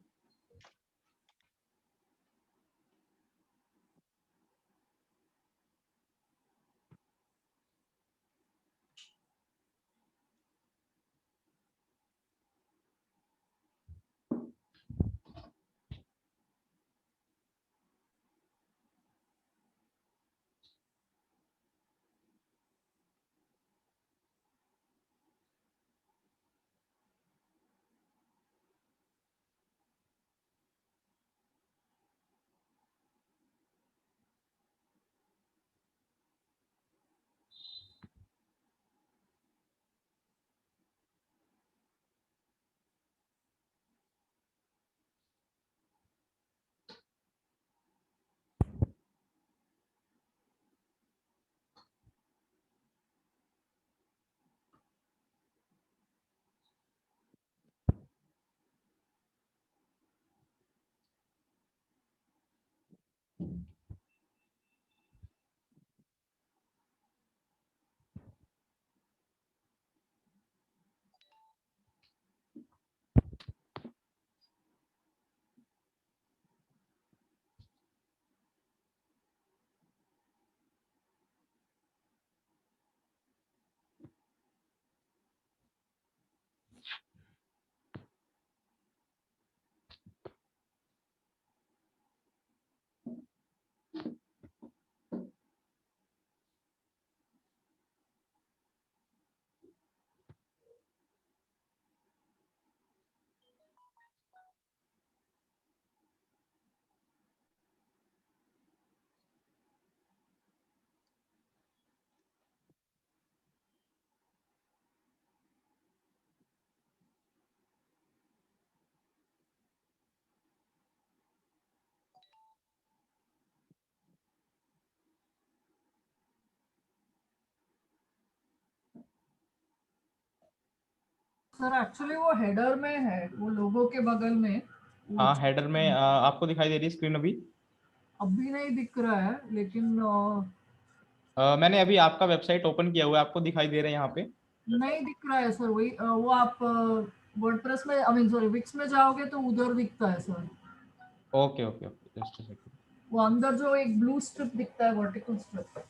सर एक्चुअली वो हेडर में है, वो लोगो के बगल में। वो हाँ, हेडर में आपको दिखाई दे रही है स्क्रीन अभी? अभी नहीं दिख रहा है, लेकिन मैंने अभी आपका वेबसाइट ओपन किया हुआ है, आपको दिखाई दे रहा है यहाँ पे? नहीं दिख रहा है सर। वही वो आप वर्डप्रेस में, आई मीन सॉरी, विक्स में जाओगे तो उधर दिखता है sir. Okay okay okay, just a second. वो अंदर जो एक ब्लू स्ट्रिप दिखता है, वर्टिकल स्ट्रिप।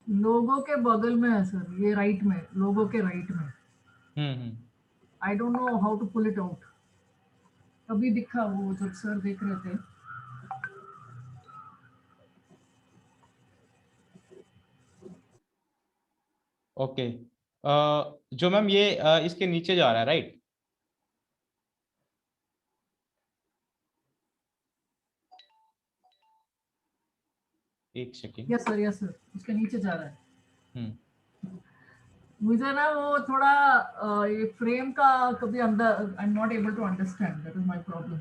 लोगो के बगल में है सर, ये राइट में, लोगो के राइट में। Hmm. I don't know how to pull it out. अभी दिखा वो जब सर देख रहे थे। ओके, जो मैम ये इसके नीचे जा रहा है, राइट? एक second. Yes sir, yes sir, उसके नीचे जा रहा है। हम्म। मुझे ना वो थोड़ा ये फ्रेम का कभी अंदर, I am not able to understand, that is my problem.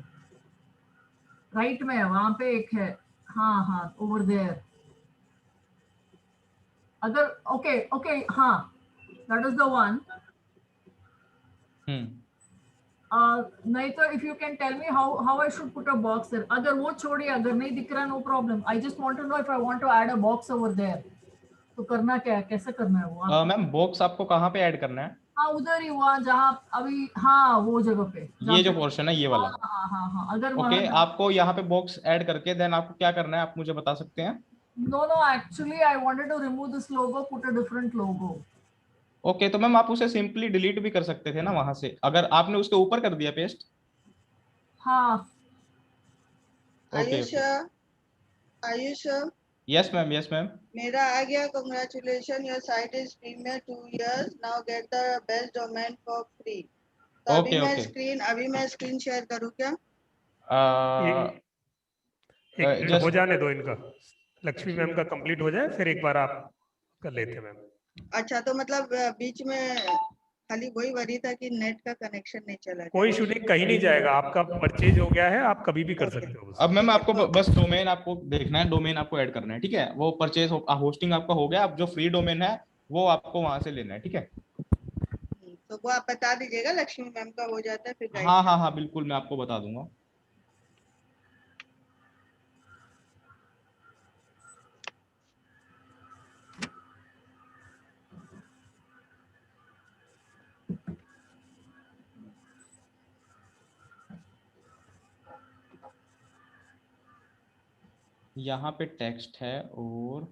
Right में है, वहां पे एक है। हाँ हाँ, ओवर देयर। अगर ओके ओके, हाँ, that is the one. Hmm. नहीं तो if you can tell me how I should put a box there. अगर वो छोड़िए, अगर नहीं दिख रहा, no problem. I just want to know if I want to add a box over there, तो करना क्या है, कैसे करना है वो आप? मैम, बॉक्स आपको कहाँ पे ऐड करना है? हाँ उधर ही हुआ जहाँ अभी, हाँ वो जगह पे ये जो पोर्शन है ये वाला। हाँ अगर ओके, वहाँ आपको यहाँ पे बॉक्स ऐड करके देन आपको क्या करना है आप मुझे बता सकते हैं? No, actually I wanted to remove this logo, put a different logo. Okay, तो मैम आप उसे सिंपली डिलीट भी कर सकते थे ना वहां से, अगर आपने उसके ऊपर कर दिया पेस्ट। हाँ okay okay, Ayush yes ma'am yes ma'am. मेरा आ गया, congratulation your site is premier 2 years now get the best domain for free. तो ओके ओके, अभी मैं स्क्रीन शेयर करूँ क्या? एक मिनट हो जस्ट जाने दो इनका, लक्ष्मी मैम का कंप्लीट हो जाए फिर एक बार आप कर लेते हैं मैम। अच्छा, तो मतलब बीच में खाली वही वरी था कि नेट का कनेक्शन नहीं चला कोई इशू नहीं, कहीं नहीं जाएगा, आपका परचेज हो गया है, आप कभी भी कर सकते हो अब उसे। मैम आपको बस डोमेन आपको देखना है, डोमेन आपको ऐड करना है, ठीक है? वो परचेज होस्टिंग आपका हो गया, अब जो फ्री डोमेन है वो आपको वहां से लेना है, ठीक है? तो वो आप बता दीजिएगा, लक्ष्मी मैम का हो जाता है फिर गाइड हाँ हाँ हाँ बिल्कुल, मैं आपको बता दूंगा। यहाँ पे टेक्स्ट है और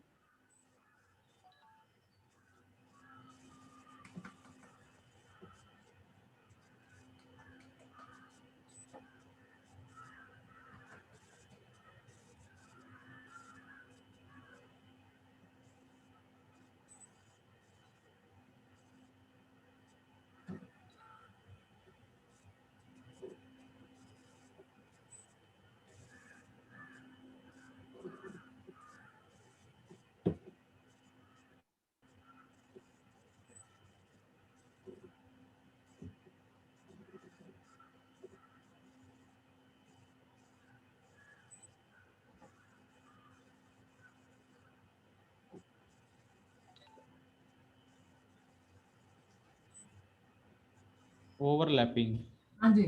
ओवरलैपिंग, हाँ जी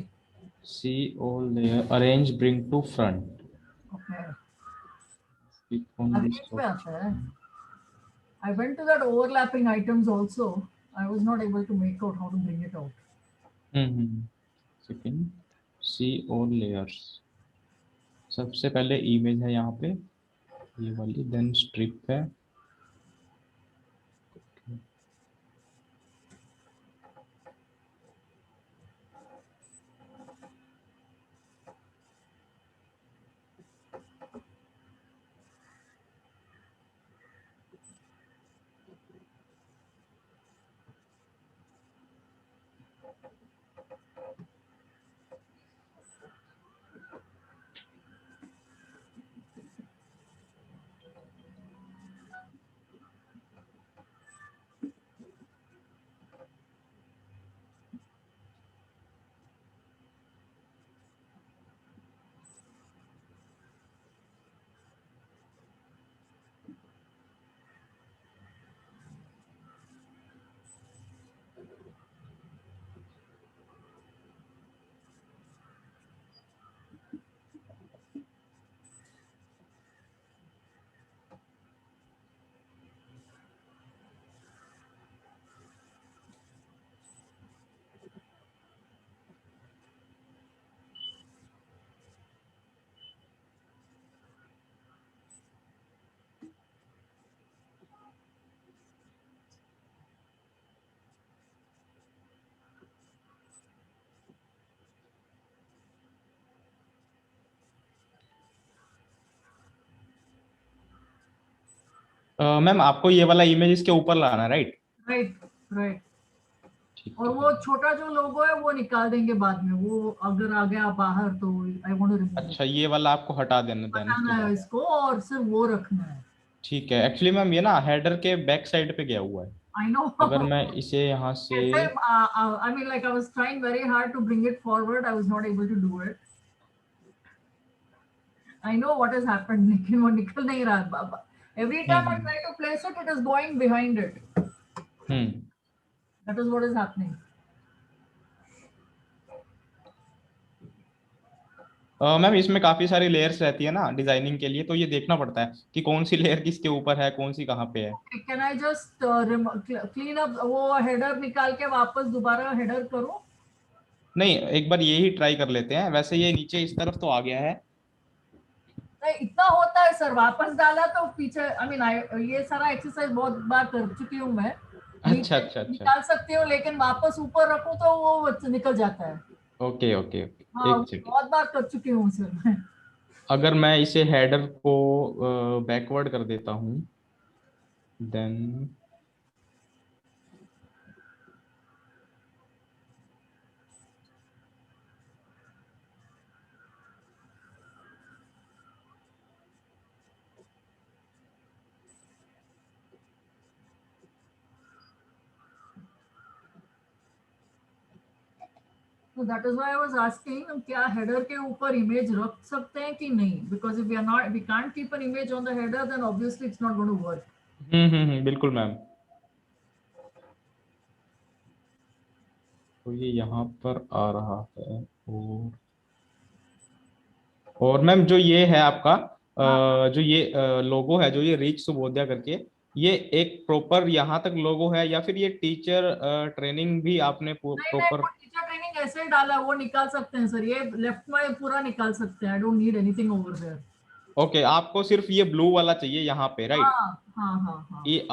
see all layer, arrange bring to front, okay click on अभी दिस पे आता है। I went to that overlapping items also. I was not able to make out how to bring it out. Second, see all layers, सबसे पहले image है यहाँ पे ये वाली, देन स्ट्रिप है। मैम आपको ये वाला इमेज इसके ऊपर लाना है, राइट? राइट ठीक और है। वो छोटा जो लोगो है वो निकाल देंगे बाद में, वो अगर आ गया बाहर तो आई वांट टू रिमूव अच्छा, ये वाला आपको हटा देना देन इसके हटाना है बाद। इसको और सिर्फ वो रखना है। ठीक है, एक्चुअली मैम ये ना हेडर के बैक साइड पे गया हुआ है, आई नो अगर मैं इसे यहाँ से I mean like I was trying very hard to bring it forward, I was not able to do it. I know what has happened, लेकिन वो निकल नहीं रहा। Every time I try to place it, it is going behind it. That is what is happening. Ma'am इसमें काफी सारी layers रहती है ना डिजाइनिंग के लिए, तो ये देखना पड़ता है कि कौन सी लेयर किसके ऊपर है, कौन सी कहाँ पे है। Can I just clean up वो हेडर निकाल के वापस दोबारा हेडर करूं? नहीं, एक बार ये ही ट्राई कर लेते हैं। वैसे ये नीचे इस तरफ तो आ गया है। नहीं, इतना होता है सर, वापस डाला तो पीछे आई मीन ये सारा एक्सरसाइज बहुत बार कर चुकी हूँ मैं। अच्छा नीचे अच्छा अच्छा। निकाल सकती हूँ लेकिन वापस ऊपर रखूं तो वो निकल जाता है। ओके ओके ओके, हाँ, एक सेकंड। बहुत बार कर चुकी हूँ सर मैं। अगर मैं इसे हेडर को बैकवर्ड कर देता हूँ, then So that is why I was asking क्या हेडर के ऊपर इमेज रख सकते हैं कि नहीं, because if we can't keep an image on the header then obviously it's not going to work. बिल्कुल मैम। तो ये यहाँ पर आ रहा है। और मैम जो ये है आपका जो ये लोगो है, जो ये रीच सुबोध्या करके, ये एक प्रॉपर यहाँ तक लोगो है या फिर ये टीचर ट्रेनिंग भी आपने नहीं नहीं, प्रॉपर? वो टीचर ट्रेनिंग ऐसे ही डाला, वो निकाल सकते हैं सर, ये लेफ्ट में पूरा निकाल सकते हैं। I don't need anything over there. Okay, आपको सिर्फ ये ब्लू वाला चाहिए यहाँ पे, राइट? हाँ हाँ हाँ हाँ। ये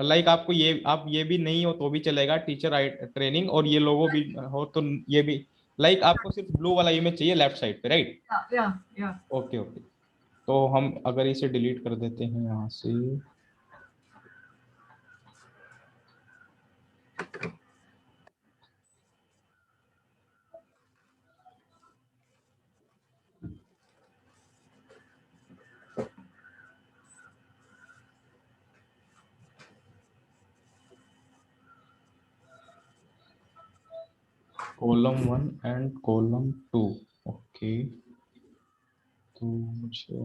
लाइक आपको ये, आप ये भी नहीं हो तो भी चलेगा, टीचर ट्रेनिंग और ये लोगो भी हो तो ये भी, लाइक आपको सिर्फ ब्लू वाला इमेज चाहिए लेफ्ट साइड पे, राइट? या ओके ओके। तो हम अगर इसे डिलीट कर देते हैं यहाँ से, कॉलम 1 एंड कॉलम 2। ओके, तो मुझे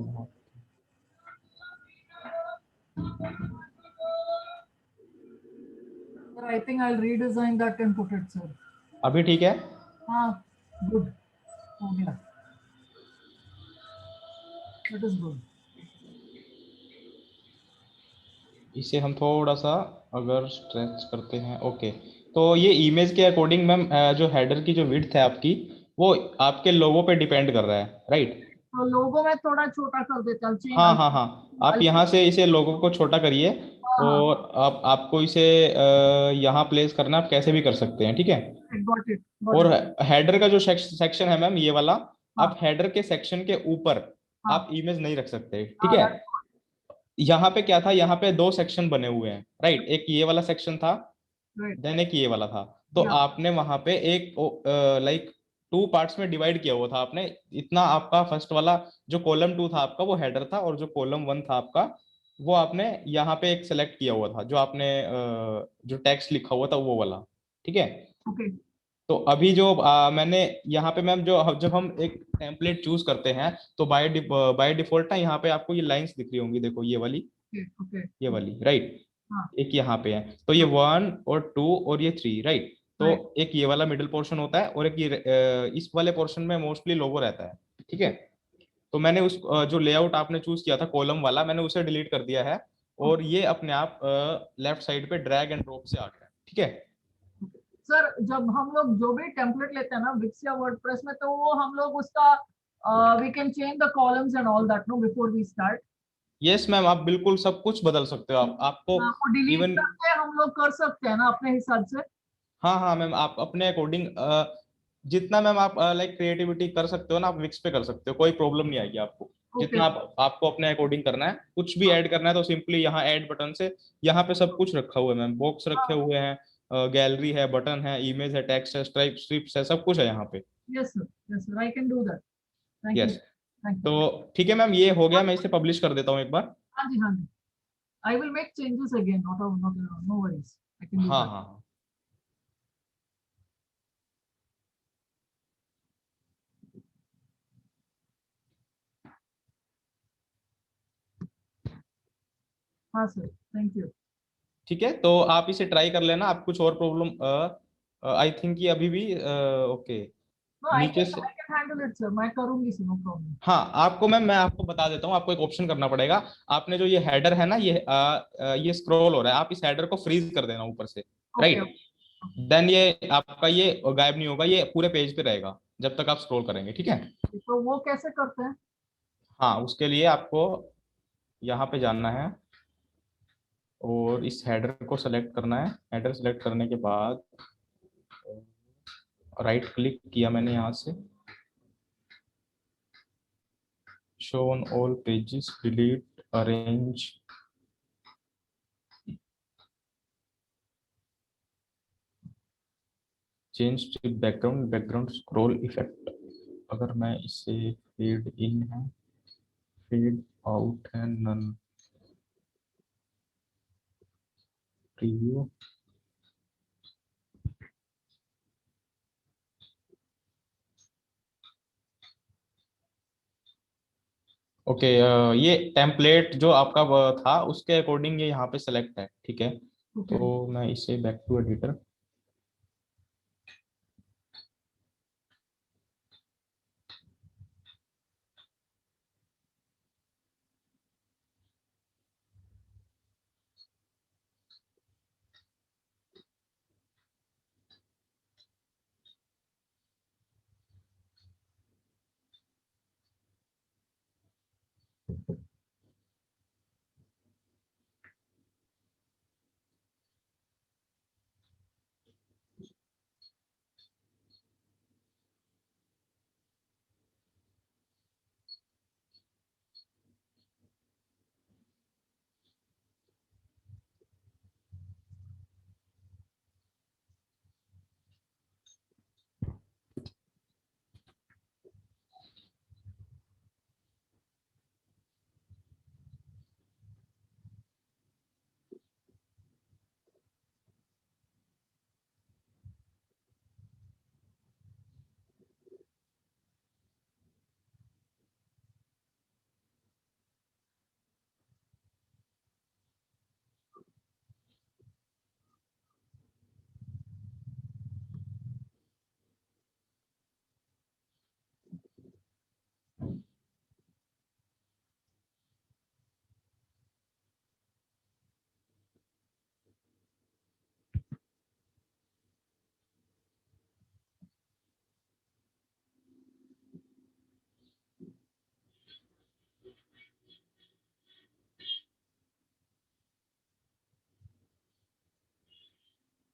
sir I think I will redesign that and put it sir. अभी ठीक है? हाँ, गुड हो गया, दैट इज गुड। इसे हम थोड़ा सा अगर स्ट्रेच करते हैं, ओके। तो ये इमेज के अकॉर्डिंग मैम जो हेडर की जो विड्थ है आपकी, वो आपके लोगो पे डिपेंड कर रहा है, राइट? तो लोगो में थोड़ा छोटा कर देता हूँ, चेंज। हाँ हाँ हाँ, आप यहाँ से इसे लोगो को छोटा करिए हाँ, और आप आपको इसे यहाँ प्लेस करना आप कैसे भी कर सकते हैं, ठीक है? गॉट इट और गॉट इट। हेडर का जो सेक्शन है मैम, ये वाला, हाँ आप हेडर के सेक्शन के ऊपर हाँ आप इमेज नहीं रख सकते, ठीक हाँ, है? दैट यहाँ पे क्या था, यहाँ पे दो सेक्शन बने हुए हैं, राइट? एक ये वाला सेक्शन था, राइट। देन एक ये वाला था। तो या आपने वहां पे एक लाइक टू पार्ट्स में डिवाइड किया हुआ था आपने। इतना आपका फर्स्ट वाला जो कॉलम 2 था आपका, वो हेडर था, और जो कॉलम 1 था आपका, वो आपने यहाँ पे एक सेलेक्ट किया हुआ था, जो आपने जो टेक्स्ट लिखा हुआ था वो वाला, ठीक है? ओके तो अभी जो मैंने यहाँ पे मैम, जो जब हम एक टेम्पलेट चूज करते हैं तो बाय डिफॉल्ट ना यहाँ पे आपको ये लाइंस दिख रही होंगी, देखो ये वाली, ओके ओके। ये वाली, राइट? हाँ एक यहाँ पे है, तो ये 1 और 2 और ये 3, राइट? तो राइट। एक ये वाला मिडिल पोर्शन होता है और एक ये इस वाले पोर्शन में मोस्टली लोगो रहता है, ठीक है? तो मैंने उस जो लेआउट आपने चूज किया था कॉलम वाला, मैंने उसे डिलीट कर दिया है, और ये अपने आप लेफ्ट साइड पे ड्रैग एंड ड्रॉप से आ गया, ठीक है? सर जब हम लोग जो भी टेम्पलेट लेते हैं ना विक्स या वर्डप्रेस में, तो वो हम लोग उसका we can change the columns and all that no before we start. Yes ma'am, आप बिल्कुल सब कुछ बदल सकते हो, आप आपको वो डिलीट इवन, करके हम लोग कर सकते हैं ना अपने हिसाब से। हाँ हाँ मैम, आप अपने अकॉर्डिंग जितना मैम आप लाइक क्रिएटिविटी कर सकते हो ना, आप विक्स पे कर सकते हो, कोई प्रॉब्लम नहीं आएगी आपको। ओके जितना आपको अपने अकॉर्डिंग करना है, कुछ भी ऐड करना है तो सिंपली यहाँ ऐड बटन से, यहाँ पे सब कुछ रखा हुआ है मैम, बॉक्स रखे हुए हैं, गैलरी है, बटन है, इमेज है, टेक्स्ट है, स्ट्राइप स्ट्रिप्स है, सब कुछ है यहाँ पे। Yes sir I can do that. Thank you yes, thank तो यू। ठीक है मैम, ये हो गया, मैं इसे पब्लिश कर देता हूँ एक बार। हाँ जी हाँ जी, I will make changes again, not no worries, I can do हाँ दैट। हाँ हाँ। हाँ सर, थैंक यू। ठीक है, तो आप इसे ट्राई कर लेना, आप कुछ और प्रॉब्लम, आई थिंक ये अभी भी ओके। No, I नीचे can, से I can handle it, sir. मैं करूंगी sir, no problem. हाँ, आपको मैं आपको बता देता हूँ, आपको एक ऑप्शन करना पड़ेगा। आपने जो ये हेडर है ना, ये स्क्रॉल हो रहा है, आप इस हेडर को फ्रीज कर देना ऊपर से, Okay. राइट। देन ये आपका ये गायब नहीं होगा, ये पूरे पेज पे रहेगा जब तक आप स्क्रॉल करेंगे, ठीक है। तो वो कैसे करते हैं? हाँ, उसके लिए आपको यहाँ पे जाना है और इस हेडर को सेलेक्ट करना है। हेडर सेलेक्ट करने के बाद राइट क्लिक किया मैंने यहाँ से, show on all pages, delete, arrange, change to background, background scroll effect. अगर मैं इसे फेड इन है, फेड आउट है, नन, प्रीव्यू, ओके। ये टेम्पलेट जो आपका वो था उसके अकॉर्डिंग ये यहाँ पे सेलेक्ट है, ठीक है। Okay. तो मैं इसे बैक टू एडिटर,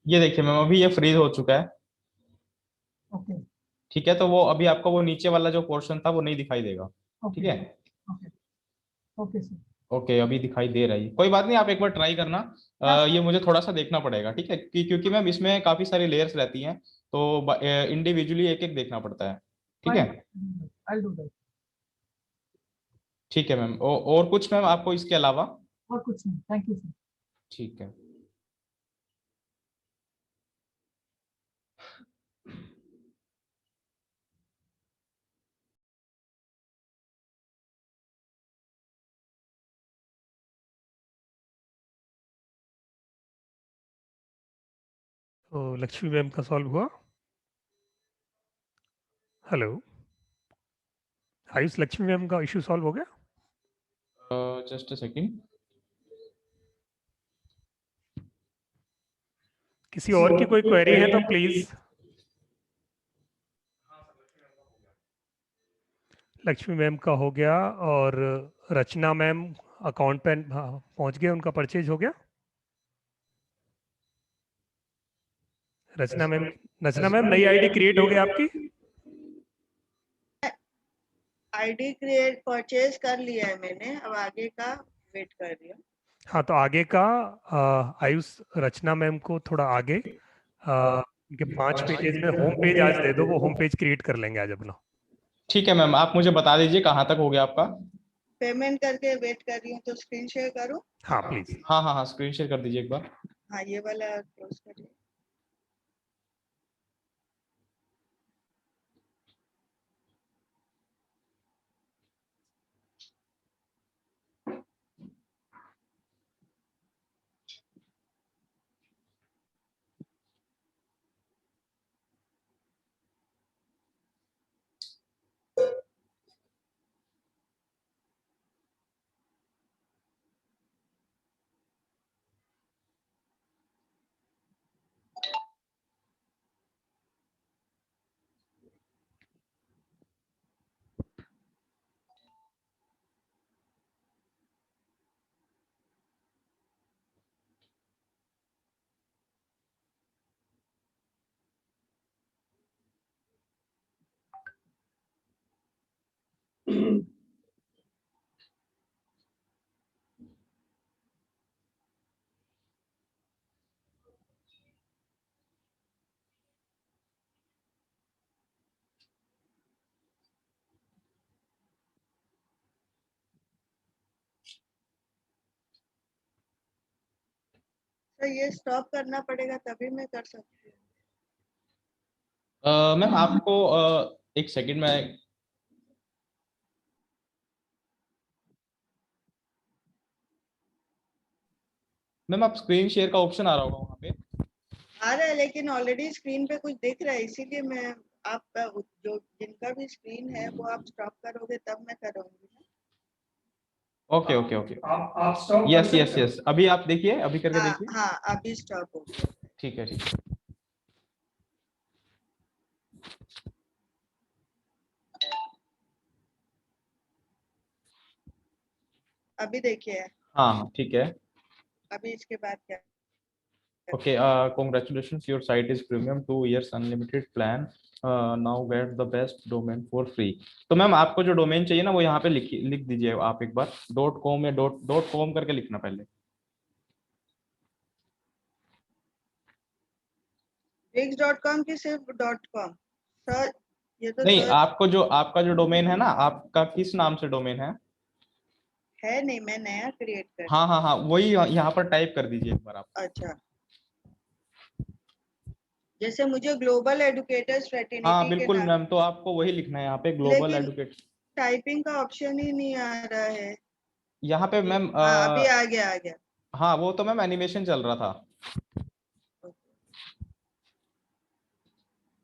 ये देखिए मैम, अभी ये फ्रीज हो चुका है, Okay. ठीक है। तो वो अभी आपको वो नीचे वाला जो पोर्शन था वो नहीं दिखाई देगा, ठीक Okay. है। Okay. Okay, sir. ओके, अभी दिखाई दे रहा है, कोई बात नहीं, आप एक बार ट्राई करना। हाँ, ये मुझे थोड़ा सा देखना पड़ेगा, ठीक है, क्योंकि मैम इसमें काफी सारी लेयर्स रहती हैं, तो इंडिविजुअली एक एक देखना पड़ता है, ठीक है। fine. I'll do that. ठीक है मैम, और कुछ मैम आपको इसके अलावा? और कुछ नहीं. Thank you, sir. ठीक है। तो लक्ष्मी मैम का सॉल्व हुआ। हेलो आयुष, लक्ष्मी मैम का इशू सॉल्व हो गया? Just a second. किसी और की कोई क्वेरी है तो प्लीज। लक्ष्मी मैम का हो गया, और रचना मैम अकाउंट पे पहुंच गए, उनका परचेज हो गया। रचना मैम नई आईडी क्रिएट हो गई आपकी। आईडी क्रिएट परचेज कर लिया है मैंने, अब आगे का वेट कर रही हूँ। हाँ, तो आगे का आयुष रचना मैम को थोड़ा आगे उनके 5 पेजेस में होम पेज आज दे दो, वो होम पेज क्रिएट कर लेंगे आज अपना। ठीक है मैम, आप मुझे बता दीजिए कहाँ तक हो गया आपका। पेमेंट करके वेट कर रही हूँ, तो स्क्रीन शेयर करूँ? हाँ प्लीज। हाँ हाँ हाँ, स्क्रीन शेयर कर दीजिए एक बार। हाँ, ये वाला क्लोज करिए। तो ये स्टॉप करना पड़ेगा तभी मैं कर सकती हूँ। मैम आपको एक सेकंड में, मैम आप स्क्रीन शेयर का ऑप्शन आ रहा होगा वहाँ पे। आ रहा है लेकिन ऑलरेडी स्क्रीन पे कुछ दिख रहा है, इसीलिए मैं आपका जो जिनका भी स्क्रीन है वो आप स्टॉप करोगे तब मैं करूँगी ना। ओके ओके ओके, आप स्टॉप कर यस यस सकते हो। यस, अभी आप देखिए, अभी करके हाँ देखिए। हाँ, अभी स्टॉप हो गया। ठीक है ठीक है। अभी देखिए, हाँ हाँ ठीक है। अभी इसके बाद क्या? Okay, congratulations, your site is premium 2 years unlimited plan. Now get the best domain for free. तो मैम आपको जो डोमेन चाहिए ना वो यहाँ पे लिख दीजिए आप एक बार, .com या .com करके लिखना पहले। wix.com की सिर्फ .com सर, ये तो नहीं, सर्च आपका जो डोमेन है ना, आपका किस नाम से डोमेन है? है नहीं, मैं नया क्रिएट कर। हाँ हाँ हाँ, वही यहाँ पर टाइप कर दीजिए एक बार आप। अच्छा, जैसे मुझे ग्लोबल एडुकेटर्स हाँ फ्रेटर्निटी के बिल्कुल नाम, मैम, तो आपको वही लिखना है यहाँ पे, ग्लोबल लेकिन एडुकेट। टाइपिंग का ऑप्शन ही नहीं आ रहा है। यहाँ पे मैम हाँ, अभी आ गया आ गया। हाँ वो तो मैम एनिमेशन चल रहा था।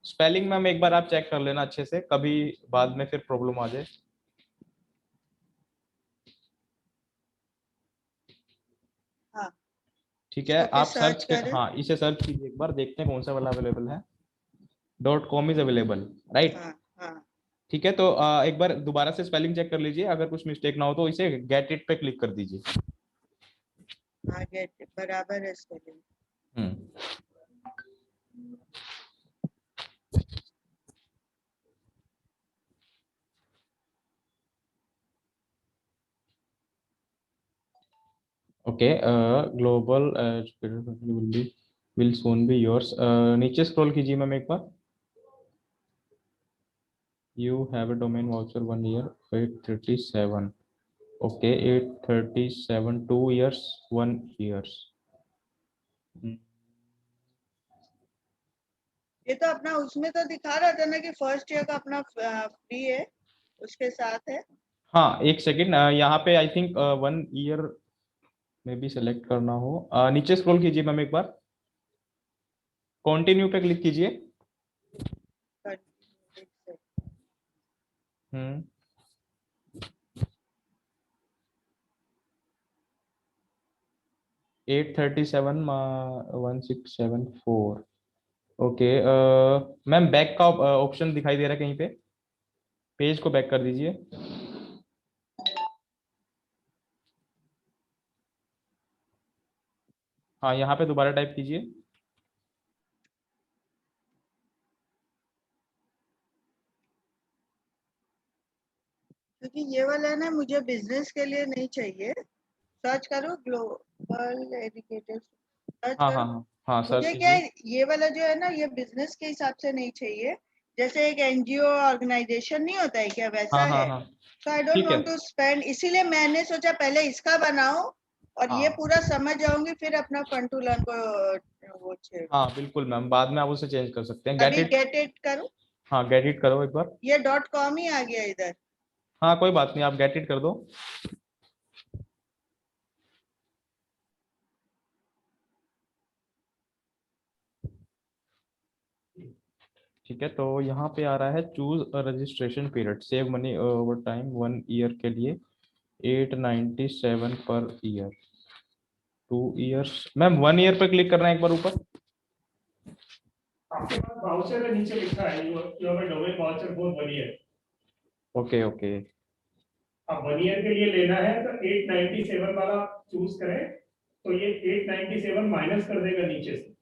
स्पेलिंग मैम एक बार आप चेक कर लेना अच्छे से, कभी बाद में फिर प्रॉब्लम आ जाए। हाँ, ठीक है, इसको फिर आप सर्च करें। हाँ इसे सर्च कीजिए एक बार, देखते हैं कौन सा वाला अवेलेबल है। .com is available, right? हाँ हाँ ठीक है, तो एक बार दोबारा से स्पेलिंग चेक कर लीजिए, अगर कुछ मिस्टेक ना हो तो इसे गेट इट पे क्लिक कर दीजिए। हाँ, गेट बराबर है spelling. Okay, global will soon be yours. नीचे स्क्रॉल कीजिए मैम एक बार। You have a domain voucher 1 year 837। Okay 837 2 years 1 years। ये तो अपना उसमें तो दिखा रहा था ना कि फर्स्ट ईयर का अपना फ्री है, उसके साथ है। हाँ एक सेकेंड, यहाँ पे आई थिंक 1 year में भी सेलेक्ट करना हो, नीचे स्क्रॉल कीजिए मैम एक बार, कंटिन्यू पे क्लिक कीजिए। हम्म 837 1674। ओके मैम बैक का ऑप्शन दिखाई दे रहा है कहीं पे, पेज को बैक कर दीजिए। हाँ यहाँ पे दोबारा टाइप कीजिए। क्योंकि ये वाला ना मुझे बिजनेस के लिए नहीं चाहिए। सर्च करो ग्लोबल एजुकेटर, सर्च हाँ हाँ करो। हाँ हाँ, सर्च मुझे क्या कीजिए। है, ये वाला जो है ना, ये बिजनेस के हिसाब से नहीं चाहिए। जैसे एक एनजीओ ऑर्गेनाइजेशन नहीं होता है क्या, वैसा हाँ हाँ है। हाँ सो आई डोंट ठीक है। वांट टू स्पेंड, इसीलिए मैंने सोचा पहले इसका बनाऊं और ये हाँ पूरा समझ जाऊंगी, फिर अपना फन टू लर्न को वो छेड़। हाँ बिल्कुल मैम, बाद में आप उसे चेंज कर सकते हैं, गेट अभी इट। गेट इट करूं? हाँ गेट इट करो एक बार। ये .com ही आ गया इधर। हाँ कोई बात नहीं, आप गेट इट कर दो। ठीक है, तो यहाँ पे आ रहा है choose registration period, save money over time 1 year के लिए 897 per year, 2 years। Ma'am 1 year पे क्लिक करना है एक बार ऊपर। आपके पास वाउचर है, नीचे लिखा है you have a domain voucher for 1 year। Okay okay, अब 1 year के लिए लेना है तो 897 वाला चूज करें, तो ये 897 माइनस कर देगा नीचे से।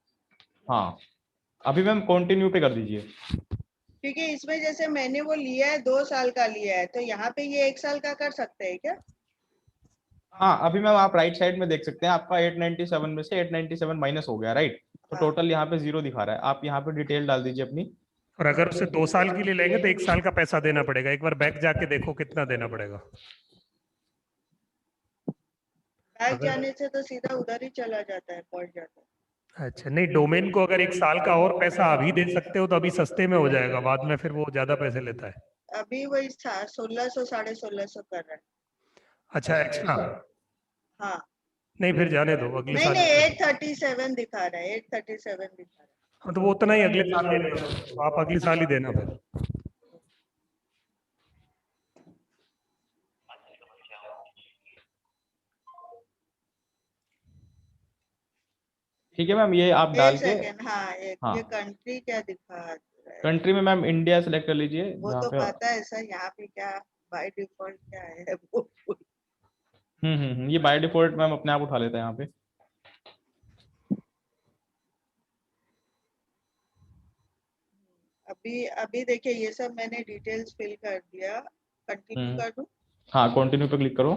हाँ अभी मैम कंटिन्यू पे कर दीजिए। क्योंकि इसमें जैसे मैंने वो लिया है 2 साल का लिया है, तो यहाँ पे ये 1 साल का कर सकते हैं क्या? हाँ अभी मैम आप राइट साइड में देख सकते हैं, आपका 897 में से 897 माइनस हो गया, राइट? तो हाँ। टोटल यहाँ पे 0 दिखा रहा है। आप यहाँ पे डिटेल डाल दीजिए अपनी। और अगर उसे 2 साल के लिए लेंगे तो 1 साल का पैसा देना पड़ेगा। एक बार बैक जाके देखो कितना देना पड़ेगा। बैग अगर जाने से तो सीधा उधर ही चला जाता है, पहुंच जाता है। अच्छा नहीं, डोमेन को अगर 1 साल का और पैसा अभी दे सकते हो तो अभी सस्ते में हो जाएगा, बाद में फिर वो ज्यादा पैसे लेता है। अभी वही 1600 1650 कर रहा है। अच्छा एक्स्ट्रा? हाँ नहीं फिर जाने दो, अगले नहीं साल नहीं, ही कर। 837 दिखा रहा है, 837 दिखा रहा हाँ तो वो उतना ही अगले साल ले लेना, तो आप अगले साल ही देना फिर। ठीक है मैम, ये आप है। डाल एक के। सेकेंड, हाँ एक हाँ ये कंट्री क्या दिखा रहा है? कंट्री में मैम इंडिया सेलेक्ट कर लीजिए वो जहाँ तो पे। पता है सर, यहाँ पे क्या बाय डिफॉल्ट क्या है वो। ये बाय डिफॉल्ट मैम अपने आप उठा लेता है यहाँ पे। अभी अभी देखिए ये सब मैंने डिटेल्स फिल कर दिया, कंटिन्यू कर दूं? हाँ कंटिन्यू पे क्लिक करो।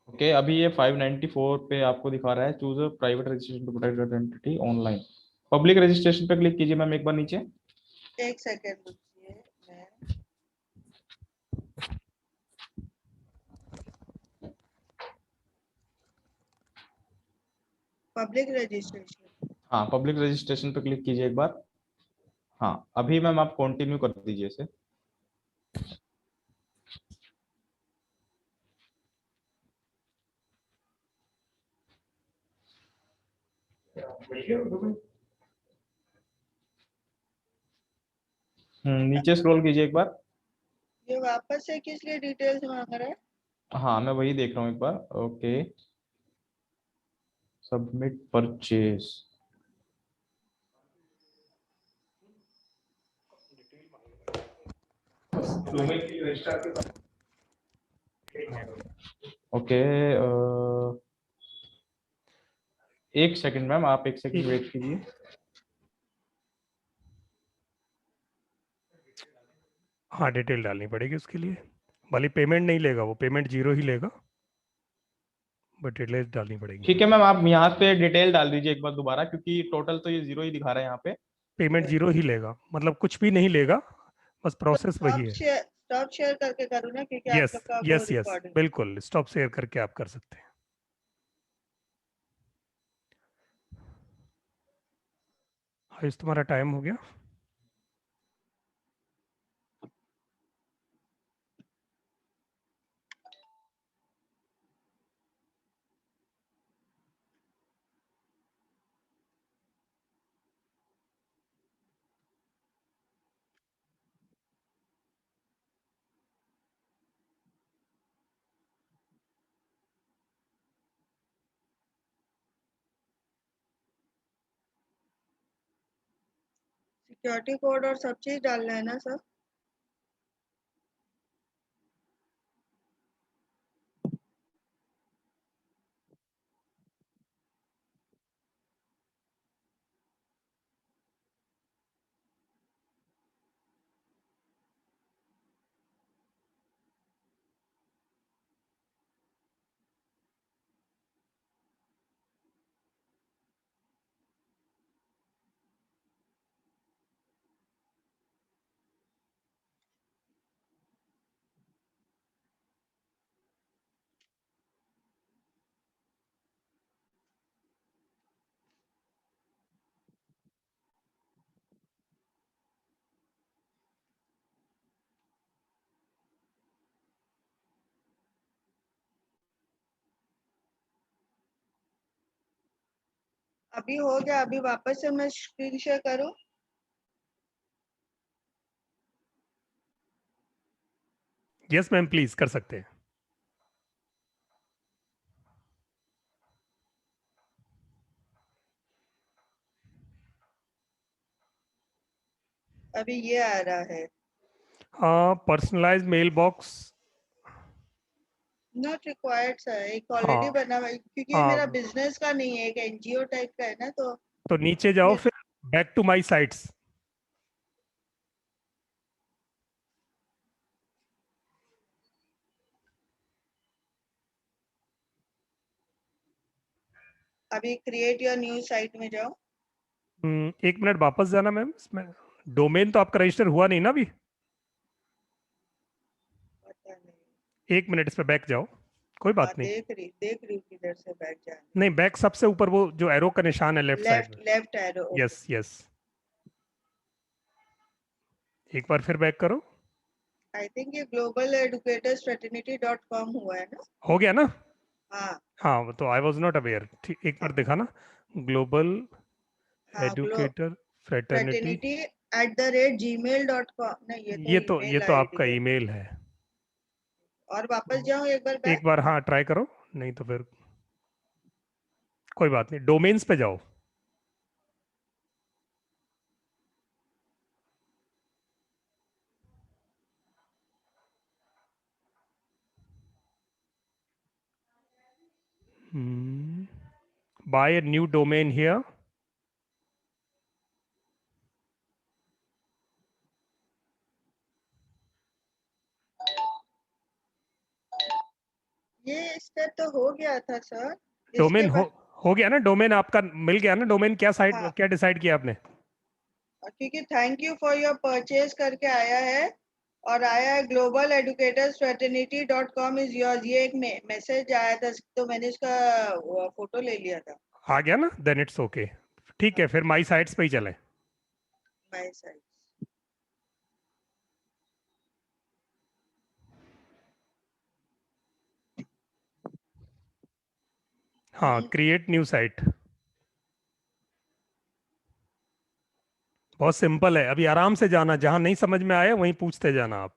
ओके अभी ये 594 पे आपको दिखा रहा है, choose a private registration to protect identity online. Public registration पे क्लिक कीजिए मैम एक बार नीचे। एक सेकेंड रुकिए, मैं पब्लिक रजिस्ट्रेशन। हाँ पब्लिक रजिस्ट्रेशन पे क्लिक कीजिए एक बार। हाँ अभी मैम आप कंटिन्यू कर दीजिए इसे। नीचे स्क्रॉल कीजिए एक बार। ये वापस से किस लिए डिटेल्स मांग रहा है? हाँ मैं वही देख रहा हूँ एक बार। Okay submit purchase. ओके एक सेकंड मैम, आप एक सेकंड वेट कीजिए। हाँ डिटेल डालनी पड़ेगी उसके लिए, भले पेमेंट नहीं लेगा वो, पेमेंट 0 ही लेगा, बट डिटेल डालनी पड़ेगी। ठीक है मैम, आप यहाँ पे डिटेल डाल दीजिए एक बार दोबारा, क्योंकि टोटल तो ये 0 ही दिखा रहा है यहाँ पे। पेमेंट 0 ही लेगा, मतलब कुछ भी नहीं लेगा, बस प्रोसेस वही है। स्टॉप शेयर करके करूँ ना, क्योंकि आप यस लोग का वो यस यस रिकॉर्डिंग। बिल्कुल, स्टॉप शेयर करके आप कर सकते हैं। आयुष तुम्हारा टाइम हो गया। सिक्योरिटी कोड और सब चीज डालना है ना सर? अभी हो गया, अभी वापस से मैं स्क्रीन शेयर करूँ? यस मैम प्लीज कर सकते हैं। अभी ये आ रहा है। हाँ personalize mailbox, not required sir, एक ऑलरेडी हाँ बना हुआ है, क्योंकि ये मेरा हाँ, बिजनेस का नहीं है, एक एनजीओ टाइप का है ना, तो तो नीचे जाओ, मैं- फिर बैक टू माई साइट्स। अभी क्रिएट योर न्यू साइट में जाओ। एक मिनट वापस जाना मैम, इसमें डोमेन तो आपका रजिस्टर हुआ नहीं ना अभी। पता नहीं, एक मिनट, इस पे बैक जाओ, कोई हाँ बात नहीं। देख रही हूँ किधर से बैठ जाए। नहीं, बैक सबसे ऊपर वो जो एरो का निशान है लेफ्ट साइड में। लेफ्ट एरो, यस यस, एक बार फिर बैक करो। आई थिंक ये ग्लोबल एडुकेटर्स fraternity.com हुआ है ना। हो गया ना? हाँ हाँ, तो आई वाज नॉट अवेयर। ठीक, एक बार दिखाना, ग्लोबल हाँ, एडुकेटर फ्रेटर्निटी। fraternity@gmail.com, नहीं ये तो ये ईमेल तो आईडी आपका है। ईमेल है। और वापस जाओ एक बार एक बैक। बार हाँ ट्राई करो, नहीं तो फिर कोई बात नहीं, डोमेन्स पे जाओ। Buy a new domain here. ये स्टेप तो हो गया था सर, इसके डोमेन बाद हो गया ना, डोमेन आपका मिल गया ना। डोमेन क्या साइट, हाँ, क्या डिसाइड किया आपने? क्योंकि thank you for your purchase करके आया है, और आया है global educators fraternity.com is yours, ये एक मैसेज आया था, तो मैंने इसका फोटो ले लिया था। आ गया ना, देन इट्स ओके। ठीक है, फिर माई साइट्स पे ही चलें। माय साइड, हाँ, क्रिएट न्यू साइट, बहुत सिंपल है। अभी आराम से जाना, जहां नहीं समझ में आया वहीं पूछते जाना आप।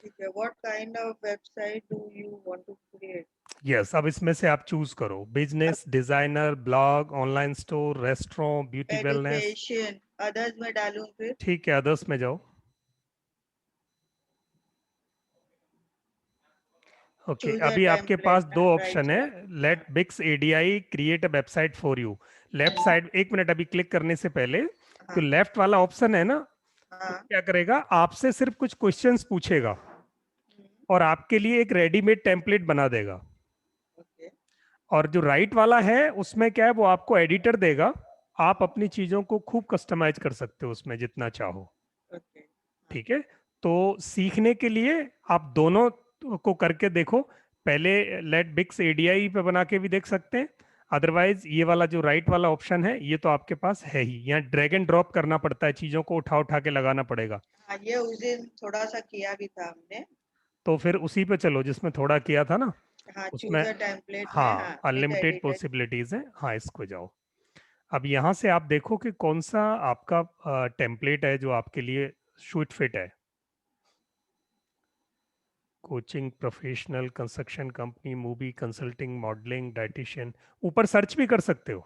ठीक है। What kind of website do you want to create? Yes, अब इसमें से आप चूज करो, business, designer, blog, online store, restaurant, beauty wellness. Education, others में डालूं फिर? ठीक है, अदर्स में जाओ। ओके, चूज अ अभी आपके पास टेम्पलेट दो एंड राइट ऑप्शन है, let Wix ADI create a website for you. Left side, एक मिनट, अभी क्लिक करने से पहले जो हाँ लेफ्ट वाला ऑप्शन है ना, वो हाँ, क्या करेगा, आपसे सिर्फ कुछ क्वेश्चंस पूछेगा और आपके लिए एक रेडीमेड टेम्पलेट बना देगा। ओके और जो राइट वाला है उसमें क्या है, वो आपको एडिटर देगा, आप अपनी चीजों को खूब कस्टमाइज कर सकते हो उसमें जितना चाहो। ओके, ठीक है, तो सीखने के लिए आप दोनों को करके देखो। पहले लेट बिक्स एडीआई पे बना के भी देख सकते हैं, अदरवाइज ये वाला जो राइट वाला ऑप्शन है ये तो आपके पास है ही। यहाँ ड्रैग एंड ड्रॉप करना पड़ता है, चीजों को उठा उठा के लगाना पड़ेगा। हाँ ये उस दिन थोड़ा सा किया भी था हमने। तो फिर उसी पे चलो जिसमें थोड़ा किया था ना, हाँ, उसमें चूज अ टेम्पलेट में, हाँ हाँ एक अनलिमिटेड एडिटेड। पॉसिबिलिटीज है। हाँ, इसको जाओ। अब यहाँ से आप देखो कि कौन सा आपका टेम्पलेट है जो आपके लिए शूट फिट है। Coaching, professional, construction company, movie, consulting, modelling, dietitian. ऊपर सर्च भी कर सकते हो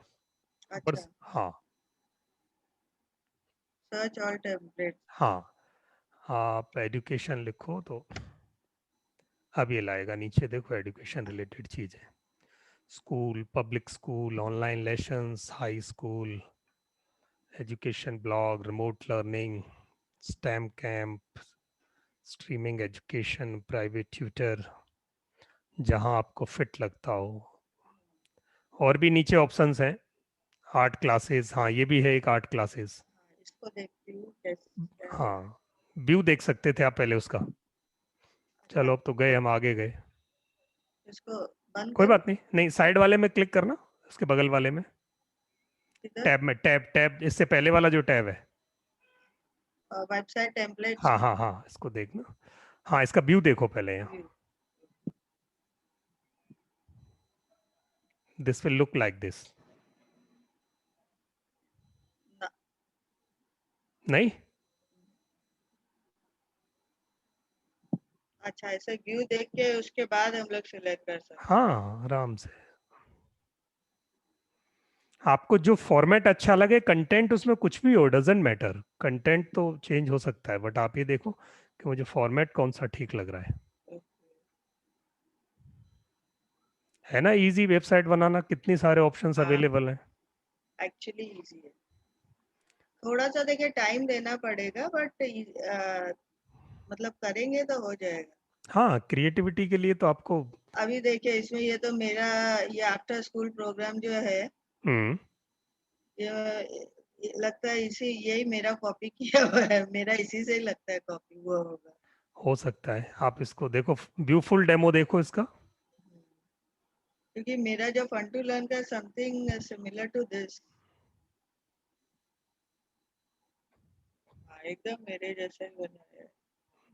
ऊपर। अच्छा, हाँ सर्च ऑल टेम्पलेट। हाँ, आप एजुकेशन लिखो तो अब ये लाएगा नीचे, देखो एजुकेशन रिलेटेड चीज़ है। School, public school, online lessons, high school, education blog, remote learning, stem camp, streaming education, private tutor, जहां आपको फिट लगता हो। और भी नीचे ऑप्शंस हैं, आर्ट क्लासेस, हाँ ये भी है एक आर्ट क्लासेस। हाँ, इसको देखती हूँ कैसे क्या है। हाँ, व्यू देख सकते थे आप पहले उसका। चलो, हाँ, अब तो गए, हम आगे गए। इसको बंद कोई करूँ? बात नहीं, नहीं साइड वाले में क्लिक करना, उसके बगल वाले में, इधर टैब में, टैब टैब इससे पहले वाला जो टैब है। वेबसाइट टेम्पलेट्स हाँ में हाँ हाँ, इसको देखना। हाँ, इसका व्यू देखो पहले यहाँ। view। This will look like this. ना, नहीं, अच्छा ऐसे व्यू देख के उसके बाद हम लोग सिलेक्ट कर सकते हाँ आराम से। आपको जो फॉर्मेट अच्छा लगे, कंटेंट उसमें कुछ भी हो, डजेंट मैटर, कंटेंट तो चेंज हो सकता है, बट आप ये देखो कि मुझे फॉर्मेट कौन सा ठीक लग रहा है। हैं। है ना इजी वेबसाइट बनाना, कितनी सारे ऑप्शंस हाँ। अवेलेबल हैं। एक्चुअली इजी है, थोड़ा सा देखिए टाइम देना पड़ेगा, बट मतलब करेंगे तो हो जाएगा। हाँ, क्रिएटिविटी के लिए तो आपको अभी देखिए इसमें ये तो मेरा ये आफ्टर स्कूल प्रोग्राम जो है, हम्म ये लगता है इसी यही मेरा कॉपी किया हुआ है, मेरा इसी से ही लगता है कॉपी वो होगा। हो सकता है। आप इसको देखो, व्यू फुल डेमो देखो इसका। क्योंकि मेरा जो फन टू लर्न का समथिंग सिमिलर टू दिस, एकदम मेरे जैसा ही बना है।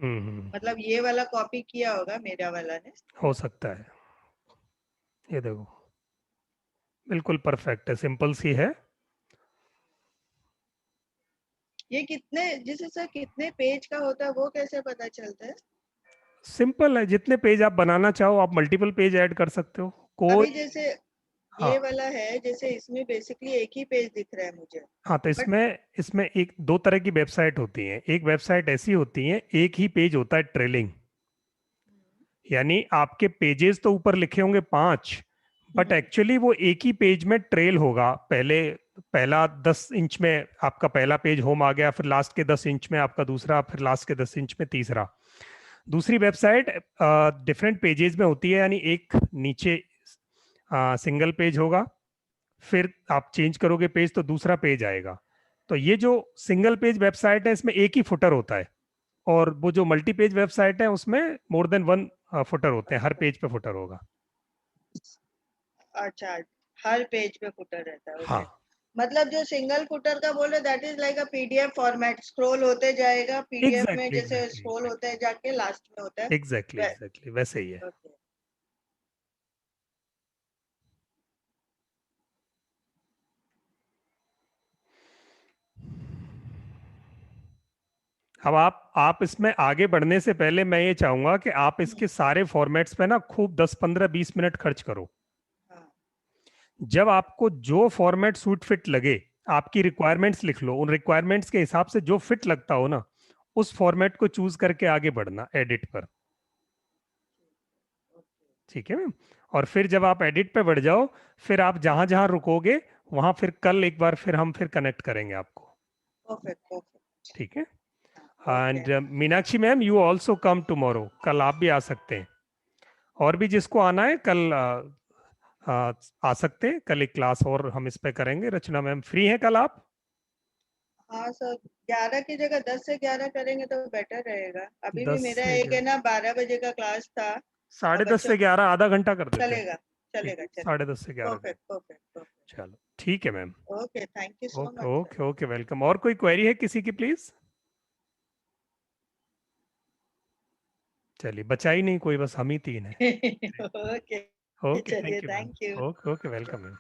मतलब ये वाला कॉपी किया होगा मेरा वाला ने। हो सकता है। ये देखो बिल्कुल परफेक्ट है, सिंपल सी है। ये कितने जैसे सर कितने पेज का होता है वो कैसे पता चलता है? सिंपल है, जितने पेज आप बनाना चाहो आप मल्टीपल पेज ऐड कर सकते हो। अभी कोई जैसे हाँ ये वाला है, जैसे इसमें बेसिकली एक ही पेज दिख रहा है मुझे। हाँ, तो इसमें इसमें एक दो तरह की वेबसाइट होती है। एक वेबसाइट ऐसी होती है, एक ही पेज होता है ट्रेलिंग, यानी आपके पेजेस तो ऊपर लिखे होंगे 5, बट एक्चुअली वो एक ही पेज में ट्रेल होगा। पहला 10 इंच में आपका पहला पेज होम आ गया, फिर लास्ट के 10 इंच में आपका दूसरा, फिर लास्ट के 10 इंच में तीसरा। दूसरी वेबसाइट डिफरेंट पेजेस में होती है, यानी एक नीचे सिंगल पेज होगा, फिर आप चेंज करोगे पेज तो दूसरा पेज आएगा। तो ये जो सिंगल पेज वेबसाइट है इसमें एक ही फुटर होता है, और वो जो मल्टी पेज वेबसाइट है उसमें मोर देन 1 फुटर होते हैं, हर पेज पे फुटर होगा। अच्छा, हर पेज पे फुटर रहता है, ओके। हाँ मतलब जो सिंगल फुटर का बोले that is like a PDF format, scroll होते जाएगा पीडीएफ में, एग्जैक्टली जैसे एग्जैक्टली स्क्रॉल होते हैं जाके लास्ट में होता है। एग्जैक्टली एग्जैक्टली वैसे ही है। ओके। अब आप इसमें आगे बढ़ने से पहले मैं ये चाहूंगा कि आप इसके सारे फॉर्मेट्स पे ना खूब 10-15-20 मिनट खर्च करो। हाँ, जब आपको जो फॉर्मेट सूट फिट लगे, आपकी रिक्वायरमेंट्स लिख लो, उन रिक्वायरमेंट्स के हिसाब से जो फिट लगता हो ना, उस फॉर्मेट को चूज करके आगे बढ़ना एडिट पर। ठीक है मैम। और फिर जब आप एडिट पे बढ़ जाओ, फिर आप जहां जहां रुकोगे वहां फिर कल एक बार फिर हम फिर कनेक्ट करेंगे आपको। Perfect perfect. ठीक है। Okay. And Meenakshi ma'am, you also come tomorrow, कल आप भी आ सकते हैं। और भी जिसको आना है कल आ सकते हैं। कल एक क्लास और हम इस पे करेंगे। रचना मैम फ्री हैं कल आप? हाँ सर, 11 की जगह 10 से 11 करेंगे तो बेटर रहेगा। अभी भी 10 मेरा से एक है ना 12 बजे का क्लास था। और 10:30 बच्चों से 11 आधा घंटा कर देते हैं। चलेगा, ठीक, चलेगा चलेगा। 10:30 से 11 कर। Perfect perfect perfect. चलो ठीक है ma'am. Okay, thank you so okay much okay okay, welcome. और कोई क्वेरी है किसी की प्लीज? चलिए बचा ही नहीं कोई, बस हम ही 3 हैं। सर। ओके, ओके, चलिए thank you ma'am. Thank you. Okay okay, welcome ma'am.